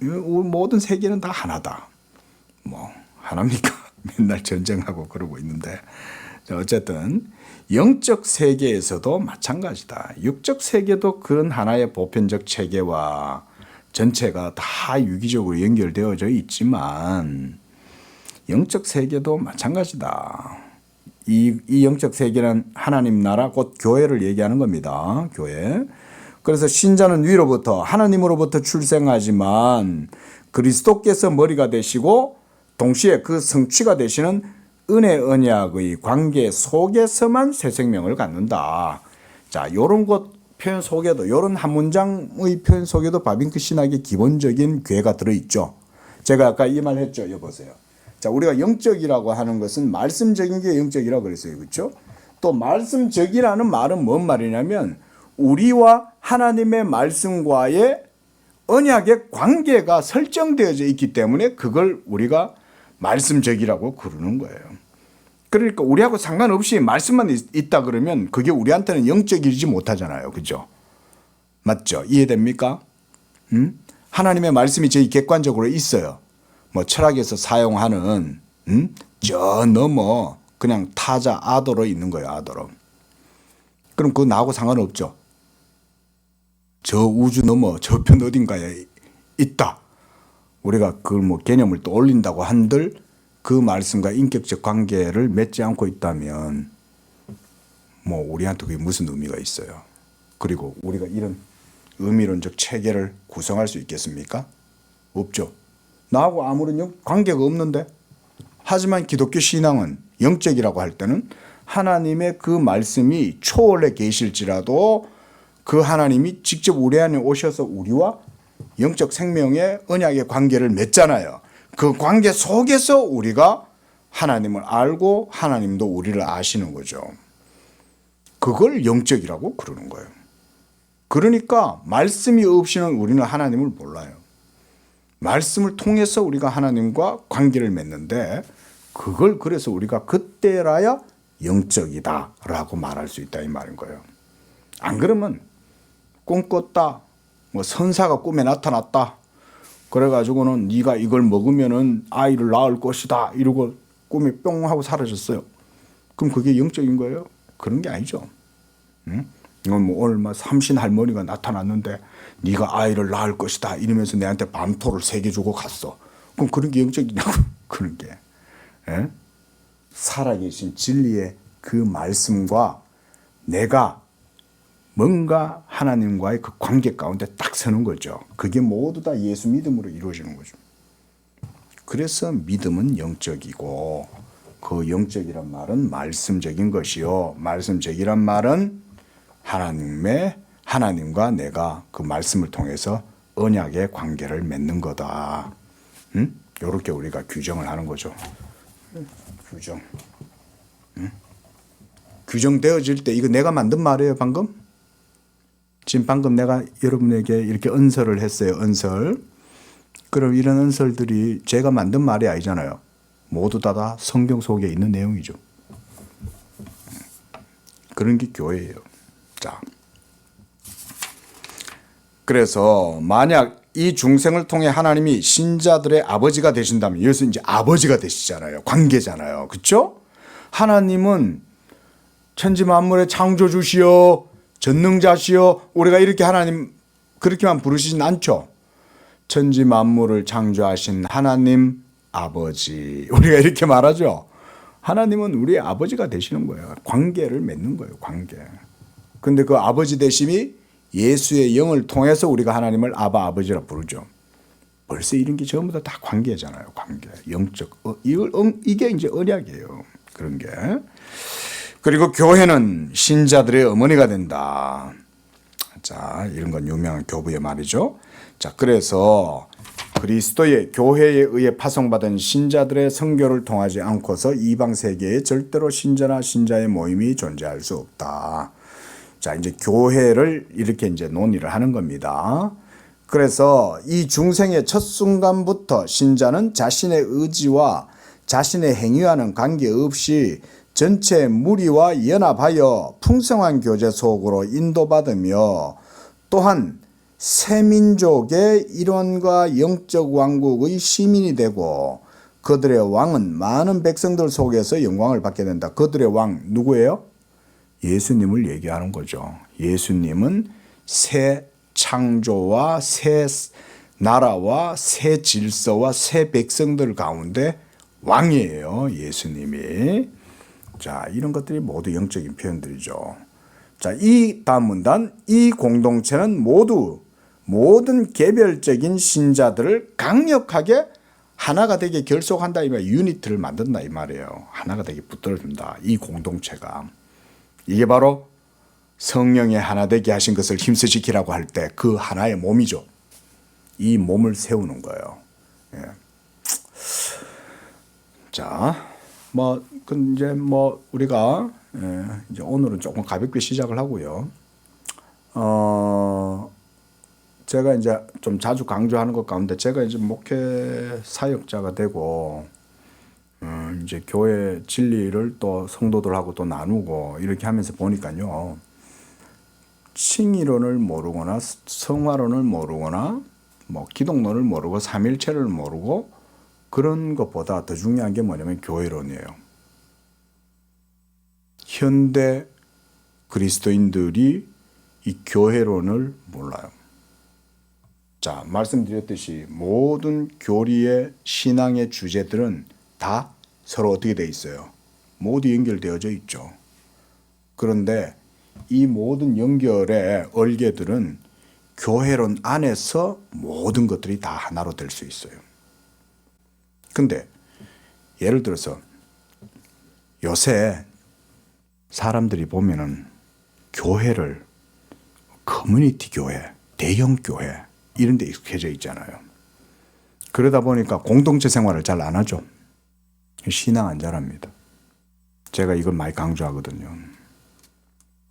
Speaker 1: 모든 세계는 다 하나다. 뭐 하나입니까? 맨날 전쟁하고 그러고 있는데. 어쨌든 영적 세계에서도 마찬가지다. 육적 세계도 그런 하나의 보편적 체계와 전체가 다 유기적으로 연결되어져 있지만 영적 세계도 마찬가지다. 이 영적 세계는 하나님 나라 곧 교회를 얘기하는 겁니다. 교회. 그래서 신자는 위로부터 하나님으로부터 출생하지만 그리스도께서 머리가 되시고 동시에 그 성취가 되시는 은혜 언약의 관계 속에서만 새 생명을 갖는다. 자, 요런 것 표현 속에도 이런 한 문장의 표현 속에도 바빙크 신학의 기본적인 괴가 들어있죠. 제가 아까 이 말 했죠. 여보세요. 자, 우리가 영적이라고 하는 것은 말씀적인 게 영적이라고 그랬어요. 그렇죠? 또 말씀적이라는 말은 뭔 말이냐면 우리와 하나님의 말씀과의 언약의 관계가 설정되어져 있기 때문에 그걸 우리가 말씀적이라고 그러는 거예요. 그러니까 우리하고 상관없이 말씀만 있다 그러면 그게 우리한테는 영적이지 못하잖아요. 그죠? 맞죠? 이해됩니까? 하나님의 말씀이 저희 객관적으로 있어요. 뭐 철학에서 사용하는 저 넘어 그냥 타자 아더로 있는 거예요. 아더로. 그럼 그거 나하고 상관없죠. 저 우주 넘어 저편 어딘가에 있다. 우리가 그걸 뭐 개념을 또 올린다고 한들 그 말씀과 인격적 관계를 맺지 않고 있다면 뭐 우리한테 그게 무슨 의미가 있어요. 그리고 우리가 이런 의미론적 체계를 구성할 수 있겠습니까? 없죠. 나하고 아무런 관계가 없는데. 하지만 기독교 신앙은 영적이라고 할 때는 하나님의 그 말씀이 초월해 계실지라도 그 하나님이 직접 우리 안에 오셔서 우리와 영적 생명의 언약의 관계를 맺잖아요. 그 관계 속에서 우리가 하나님을 알고 하나님도 우리를 아시는 거죠. 그걸 영적이라고 그러는 거예요. 그러니까 말씀이 없이는 우리는 하나님을 몰라요. 말씀을 통해서 우리가 하나님과 관계를 맺는데 그걸 그래서 우리가 그때라야 영적이다라고 말할 수 있다 이 말인 거예요. 안 그러면 꿈 꿨다, 뭐 선사가 꿈에 나타났다, 그래가지고는 네가 이걸 먹으면은 아이를 낳을 것이다 이러고 꿈에 뿅 하고 사라졌어요. 그럼 그게 영적인 거예요? 그런 게 아니죠. 응? 이건 뭐 오늘 막 삼신 할머니가 나타났는데 네가 아이를 낳을 것이다 이러면서 내한테 밤토를 3개 주고 갔어. 그럼 그런 게 영적이냐고. 그런 게. 예? 살아계신 진리의 그 말씀과 내가 뭔가 하나님과의 그 관계 가운데 딱 서는 거죠. 그게 모두 다 예수 믿음으로 이루어지는 거죠. 그래서 믿음은 영적이고 그 영적이란 말은 말씀적인 것이요. 말씀적이란 말은 하나님과 내가 그 말씀을 통해서 언약의 관계를 맺는 거다. 이렇게 우리가 규정을 하는 거죠. 규정. 규정되어질 때 이거 내가 만든 말이에요. 지금 방금 내가 여러분에게 이렇게 언설을 했어요. 언설. 그럼 이런 언설들이 제가 만든 말이 아니잖아요. 모두 다 성경 속에 있는 내용이죠. 그런 게 교회예요. 자, 그래서 만약 이 중생을 통해 하나님이 신자들의 아버지가 되신다면 여기서 이제 아버지가 되시잖아요. 관계잖아요. 그렇죠? 하나님은 천지 만물의 창조주시여 전능자시여 우리가 이렇게 하나님 그렇게만 부르시진 않죠. 천지 만물을 창조하신 하나님 아버지 우리가 이렇게 말하죠. 하나님은 우리의 아버지가 되시는 거예요. 관계를 맺는 거예요. 관계. 근데 그 아버지 되심이 예수의 영을 통해서 우리가 하나님을 아바 아버지라 부르죠. 벌써 이런 게 전부 다 관계잖아요. 관계. 영적. 이게 이제 언약이에요. 그런 게. 그리고 교회는 신자들의 어머니가 된다. 자, 이런 건 유명한 교부의 말이죠. 자, 그래서 그리스도의 교회에 의해 파송받은 신자들의 선교를 통하지 않고서 이방 세계에 절대로 신자나 신자의 모임이 존재할 수 없다. 자, 이제 교회를 이렇게 이제 논의를 하는 겁니다. 그래서 이 중생의 첫 순간부터 신자는 자신의 의지와 자신의 행위와는 관계없이 전체 무리와 연합하여 풍성한 교제 속으로 인도받으며 또한 새민족의 일원과 영적 왕국의 시민이 되고 그들의 왕은 많은 백성들 속에서 영광을 받게 된다. 그들의 왕 누구예요? 예수님을 얘기하는 거죠. 예수님은 새 창조와 새 나라와 새 질서와 새 백성들 가운데 왕이에요. 예수님이. 자, 이런 것들이 모두 영적인 표현들이죠. 자, 이 다음 문단, 이 공동체는 모든 개별적인 신자들을 강력하게 하나가 되게 결속한다 이 말, 유니트를 만든다 이 말이에요. 하나가 되게 붙들어준다. 이 공동체가. 이게 바로 성령의 하나 되게 하신 것을 힘써 지키라고 할 때 그 하나의 몸이죠. 이 몸을 세우는 거예요. 예. 자, 이제 우리가 이제 오늘은 조금 가볍게 시작을 하고요. 제가 이제 좀 자주 강조하는 것 가운데 제가 이제 목회 사역자가 되고 이제 교회 진리를 또 성도들하고 또 나누고 이렇게 하면서 보니까요. 칭의론을 모르거나 성화론을 모르거나 기독론을 모르고 삼일체를 모르고 그런 것보다 더 중요한 게 뭐냐면 교회론이에요. 현대 그리스도인들이 이 교회론을 몰라요. 자, 말씀드렸듯이 모든 교리의 신앙의 주제들은 다 서로 어떻게 돼 있어요? 모두 연결되어져 있죠. 그런데 이 모든 연결의 얼개들은 교회론 안에서 모든 것들이 다 하나로 될 수 있어요. 근데 예를 들어서 요새 사람들이 보면은 교회를 커뮤니티 교회, 대형 교회 이런 데 익숙해져 있잖아요. 그러다 보니까 공동체 생활을 잘 안 하죠. 신앙 안 잘합니다. 제가 이걸 많이 강조하거든요.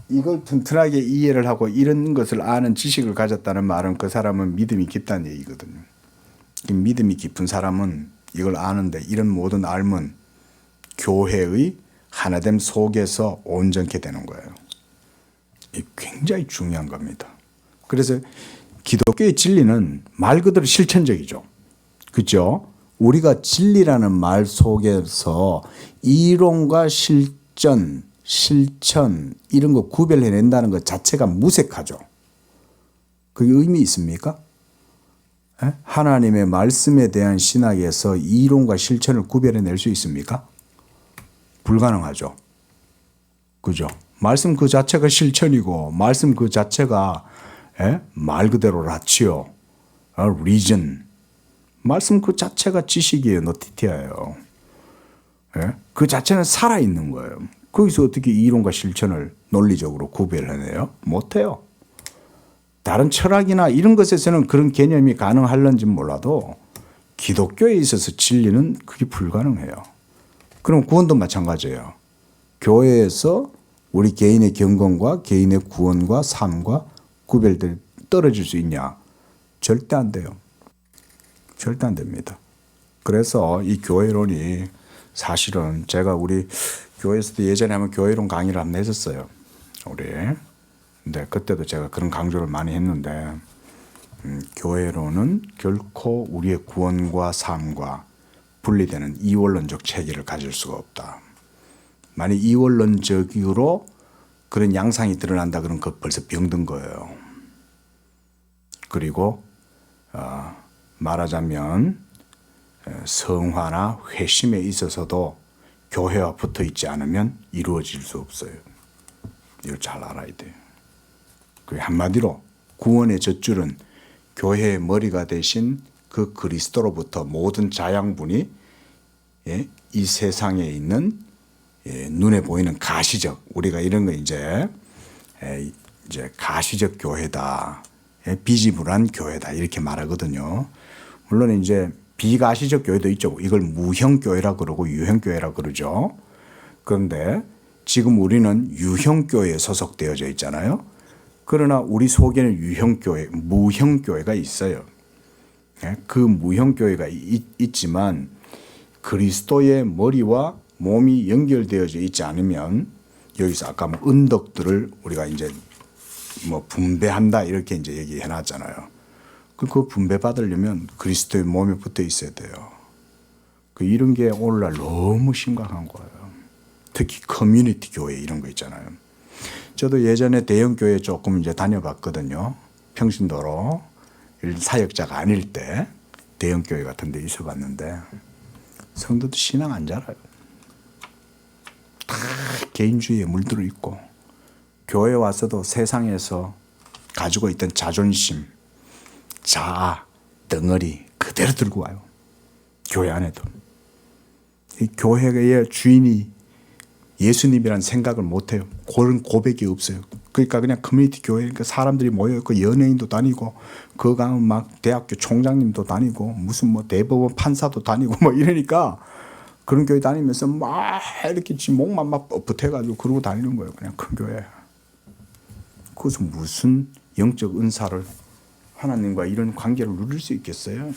Speaker 1: 이걸 튼튼하게 이해를 하고 이런 것을 아는 지식을 가졌다는 말은 그 사람은 믿음이 깊다는 얘기거든요. 이 믿음이 깊은 사람은 이걸 아는데 이런 모든 알면 교회의 하나됨 속에서 온전케 되는 거예요. 이 굉장히 중요한 겁니다. 그래서 기독교의 진리는 말 그대로 실천적이죠. 그렇죠? 우리가 진리라는 말 속에서 이론과 실천 이런 거 구별해낸다는 것 자체가 무색하죠. 그게 의미 있습니까? 하나님의 말씀에 대한 신학에서 이론과 실천을 구별해낼 수 있습니까? 불가능하죠. 그죠? 말씀 그 자체가 실천이고 말씀 그 자체가 말 그대로 라치오, 리전. 말씀 그 자체가 지식이에요. 노티티아예요. 그 자체는 살아있는 거예요. 거기서 어떻게 이론과 실천을 논리적으로 구별해내요? 못해요. 다른 철학이나 이런 것에서는 그런 개념이 가능할런지 몰라도 기독교에 있어서 진리는 그게 불가능해요. 그럼 구원도 마찬가지예요. 교회에서 우리 개인의 경건과 개인의 구원과 삶과 구별될 떨어질 수 있냐? 절대 안 돼요. 절대 안 됩니다. 그래서 이 교회론이 사실은 제가 우리 교회에서도 예전에 한번 교회론 강의를 한번 했었어요. 근데 그때도 제가 그런 강조를 많이 했는데 교회론은 결코 우리의 구원과 삶과 분리되는 이원론적 체계를 가질 수가 없다. 만약 이원론적으로 그런 양상이 드러난다 그러면 그 벌써 병든 거예요. 그리고 말하자면 성화나 회심에 있어서도 교회와 붙어 있지 않으면 이루어질 수 없어요. 이걸 잘 알아야 돼요. 한마디로 구원의 젖줄은 교회의 머리가 되신 그 그리스도로부터 모든 자양분이 이 세상에 있는 눈에 보이는 가시적, 우리가 이런 거 이제 가시적 교회다, 비지불한 교회다 이렇게 말하거든요. 물론 이제 비가시적 교회도 있죠. 이걸 무형 교회라 그러고 유형 교회라 그러죠. 그런데 지금 우리는 유형 교회에 소속되어져 있잖아요. 그러나 우리 속에는 유형 교회, 무형 교회가 있어요. 그 무형 교회가 있지만 그리스도의 머리와 몸이 연결되어져 있지 않으면 여기서 아까 은덕들을 우리가 이제 분배한다 이렇게 이제 얘기해 놨잖아요. 그 분배 받으려면 그리스도의 몸에 붙어 있어야 돼요. 이런 게 오늘날 너무 심각한 거예요. 특히 커뮤니티 교회 이런 거 있잖아요. 저도 예전에 대형 교회 조금 이제 다녀봤거든요. 평신도로 사역자가 아닐 때 대형 교회 같은 데 있어봤는데 성도들 신앙 안 자라요. 다 개인주의에 물들어 있고 교회 와서도 세상에서 가지고 있던 자존심, 자아, 덩어리 그대로 들고 와요. 교회 안에도. 이 교회의 주인이 예수님이라는 생각을 못해요. 그런 고백이 없어요. 그러니까 그냥 커뮤니티 교회, 그러니까 사람들이 모여있고 연예인도 다니고 그 가면 막 대학교 총장님도 다니고 무슨 뭐 대법원 판사도 다니고 뭐 이러니까 그런 교회 다니면서 막 이렇게 지 목만 막 뻣뻣해가지고 그러고 다니는 거예요. 그냥 큰 교회. 그래서 무슨 영적 은사를 하나님과 이런 관계를 누릴 수 있겠어요?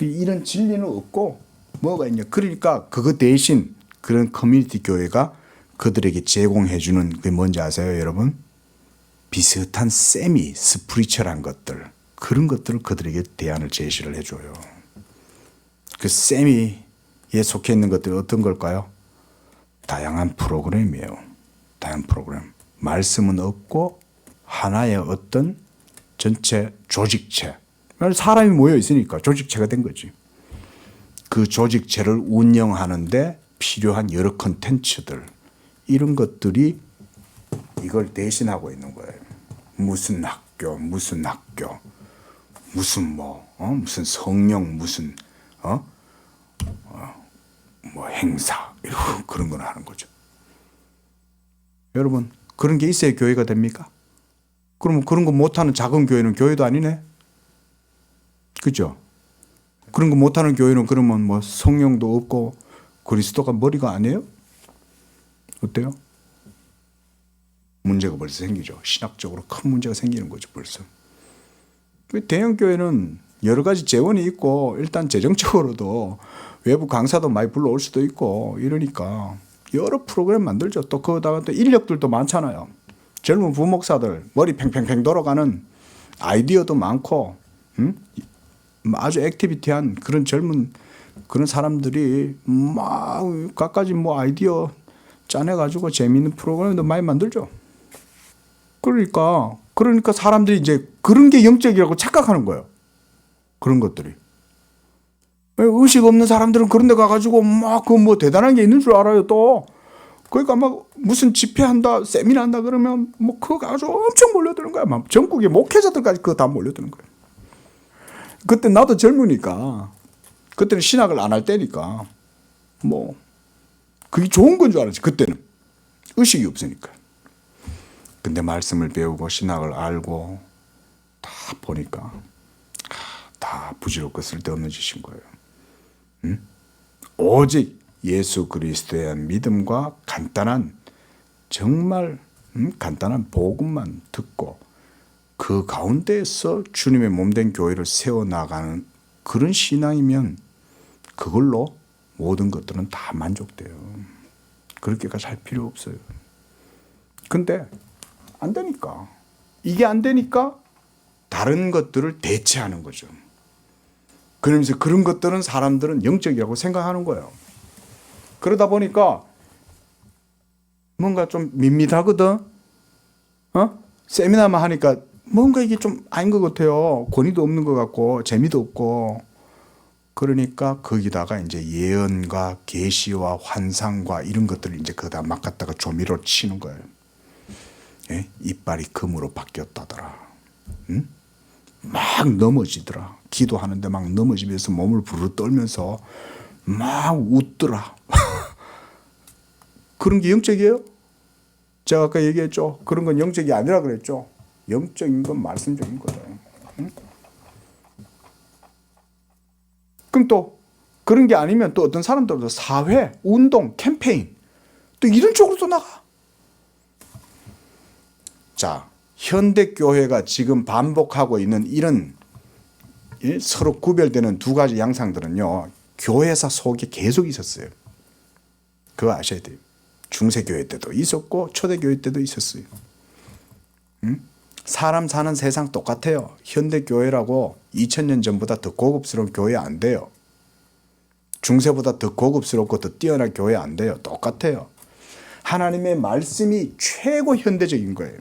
Speaker 1: 이런 진리는 없고 뭐가 있냐. 그러니까 그거 대신 그런 커뮤니티 교회가 그들에게 제공해 주는 그게 뭔지 아세요, 여러분? 비슷한 세미 스피리추얼한 것들, 그런 것들을 그들에게 대안을 제시를 해줘요. 그 세미에 속해 있는 것들이 어떤 걸까요? 다양한 프로그램이에요. 다양한 프로그램. 말씀은 없고 하나의 어떤 전체 조직체. 사람이 모여 있으니까 조직체가 된 거지. 그 조직체를 운영하는데 필요한 여러 컨텐츠들, 이런 것들이 이걸 대신하고 있는 거예요. 무슨 학교, 무슨 무슨 성령, 무슨 뭐 행사, 그런 걸 하는 거죠. 여러분, 그런 게 있어야 교회가 됩니까? 그러면 그런 거 못하는 작은 교회는 교회도 아니네? 그죠? 그런 거 못하는 교회는 그러면 뭐 성령도 없고 그리스도가 머리가 아니에요? 어때요? 문제가 벌써 생기죠. 신학적으로 큰 문제가 생기는 거죠, 벌써. 대형 교회는 여러 가지 재원이 있고 일단 재정적으로도 외부 강사도 많이 불러올 수도 있고 이러니까 여러 프로그램 만들죠. 또 거기다가 또 인력들도 많잖아요. 젊은 부목사들 머리 팽팽팽 돌아가는 아이디어도 많고 아주 액티비티한 그런 젊은 그런 사람들이 막 갖가지 뭐 아이디어 짜내가지고 재미있는 프로그램도 많이 만들죠. 그러니까 사람들이 이제 그런 게 영적이라고 착각하는 거예요. 그런 것들이. 의식 없는 사람들은 그런 데 가가지고 막 그 뭐 대단한 게 있는 줄 알아요, 또. 그러니까 막 무슨 집회한다, 세미나 한다 그러면 뭐 그거 가지고 엄청 몰려드는 거야. 막 전국의 목회자들까지 그거 다 몰려드는 거예요. 그때 나도 젊으니까, 그때는 신학을 안 할 때니까, 뭐, 그게 좋은 건 줄 알았지, 그때는. 의식이 없으니까. 근데 말씀을 배우고 신학을 알고 다 보니까 다 부질없고 쓸데없는 짓인 거예요. 응? 오직 예수 그리스도에 대한 믿음과 간단한, 정말 간단한 복음만 듣고 그 가운데에서 주님의 몸된 교회를 세워나가는 그런 신앙이면 그걸로 모든 것들은 다 만족돼요. 그렇게까지 할 필요 없어요. 근데 안 되니까. 이게 안 되니까 다른 것들을 대체하는 거죠. 그러면서 그런 것들은 사람들은 영적이라고 생각하는 거예요. 그러다 보니까 뭔가 좀 밋밋하거든. 세미나만 하니까 뭔가 이게 좀 아닌 것 같아요. 권위도 없는 것 같고 재미도 없고. 그러니까 거기다가 이제 예언과 계시와 환상과 이런 것들을 이제 거기다 막 갖다가 조미료 치는 거예요. 예? 이빨이 금으로 바뀌었다더라. 응? 막 넘어지더라. 기도하는데 막 넘어지면서 몸을 부르르 떨면서 막 웃더라. 그런 게 영적이에요? 제가 아까 얘기했죠. 그런 건 영적이 아니라 그랬죠. 영적인 건 말씀적인 거다. 응? 그럼 또 그런 게 아니면 또 어떤 사람들도 사회, 운동, 캠페인 또 이런 쪽으로 또 나가. 자, 현대교회가 지금 반복하고 있는 이런 서로 구별되는 두 가지 양상들은요, 교회사 속에 계속 있었어요. 그거 아셔야 돼요. 중세교회 때도 있었고 초대교회 때도 있었어요. 사람 사는 세상 똑같아요. 현대교회라고 2000년 전보다 더 고급스러운 교회 안 돼요. 중세보다 더 고급스럽고 더 뛰어난 교회 안 돼요. 똑같아요. 하나님의 말씀이 최고 현대적인 거예요.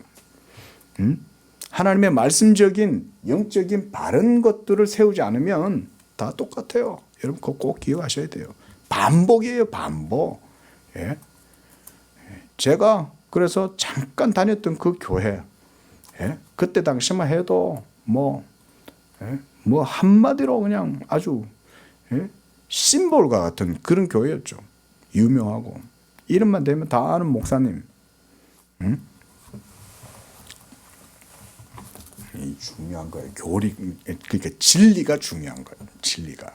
Speaker 1: 하나님의 말씀적인 영적인 바른 것들을 세우지 않으면 다 똑같아요. 여러분 그거 꼭 기억하셔야 돼요. 반복이에요. 반복. 예? 제가 그래서 잠깐 다녔던 그 교회, 예? 그때 당시만 해도 뭐 한마디로 그냥 아주 심볼과 같은 그런 교회였죠. 유명하고 이름만 되면 다 아는 목사님. 중요한 거예요. 그러니까 진리가 중요한 거예요. 진리가.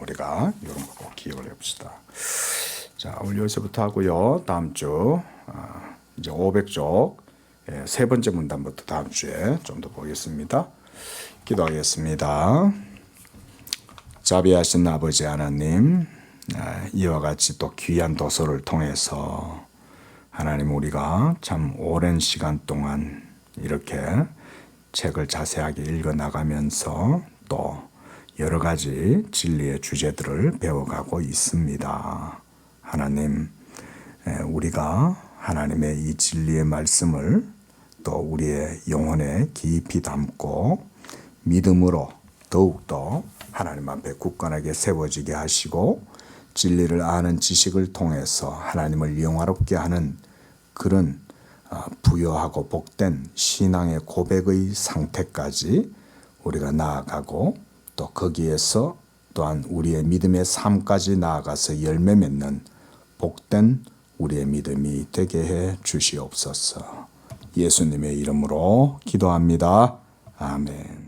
Speaker 1: 우리가 이런 거 꼭 기억을 해봅시다. 자, 오늘 여기서부터 하고요. 다음 주 이제 500쪽 세 번째 문단부터 다음 주에 좀 더 보겠습니다. 기도하겠습니다. 자비하신 아버지 하나님, 이와 같이 또 귀한 도서를 통해서 하나님, 우리가 참 오랜 시간 동안 이렇게 책을 자세하게 읽어 나가면서 또 여러 가지 진리의 주제들을 배워가고 있습니다. 하나님, 우리가 하나님의 이 진리의 말씀을 또 우리의 영혼에 깊이 담고 믿음으로 더욱더 하나님 앞에 굳건하게 세워지게 하시고 진리를 아는 지식을 통해서 하나님을 영화롭게 하는 그런 부여하고 복된 신앙의 고백의 상태까지 우리가 나아가고 또 거기에서 또한 우리의 믿음의 삶까지 나아가서 열매 맺는 복된 우리의 믿음이 되게 해 주시옵소서. 예수님의 이름으로 기도합니다. 아멘.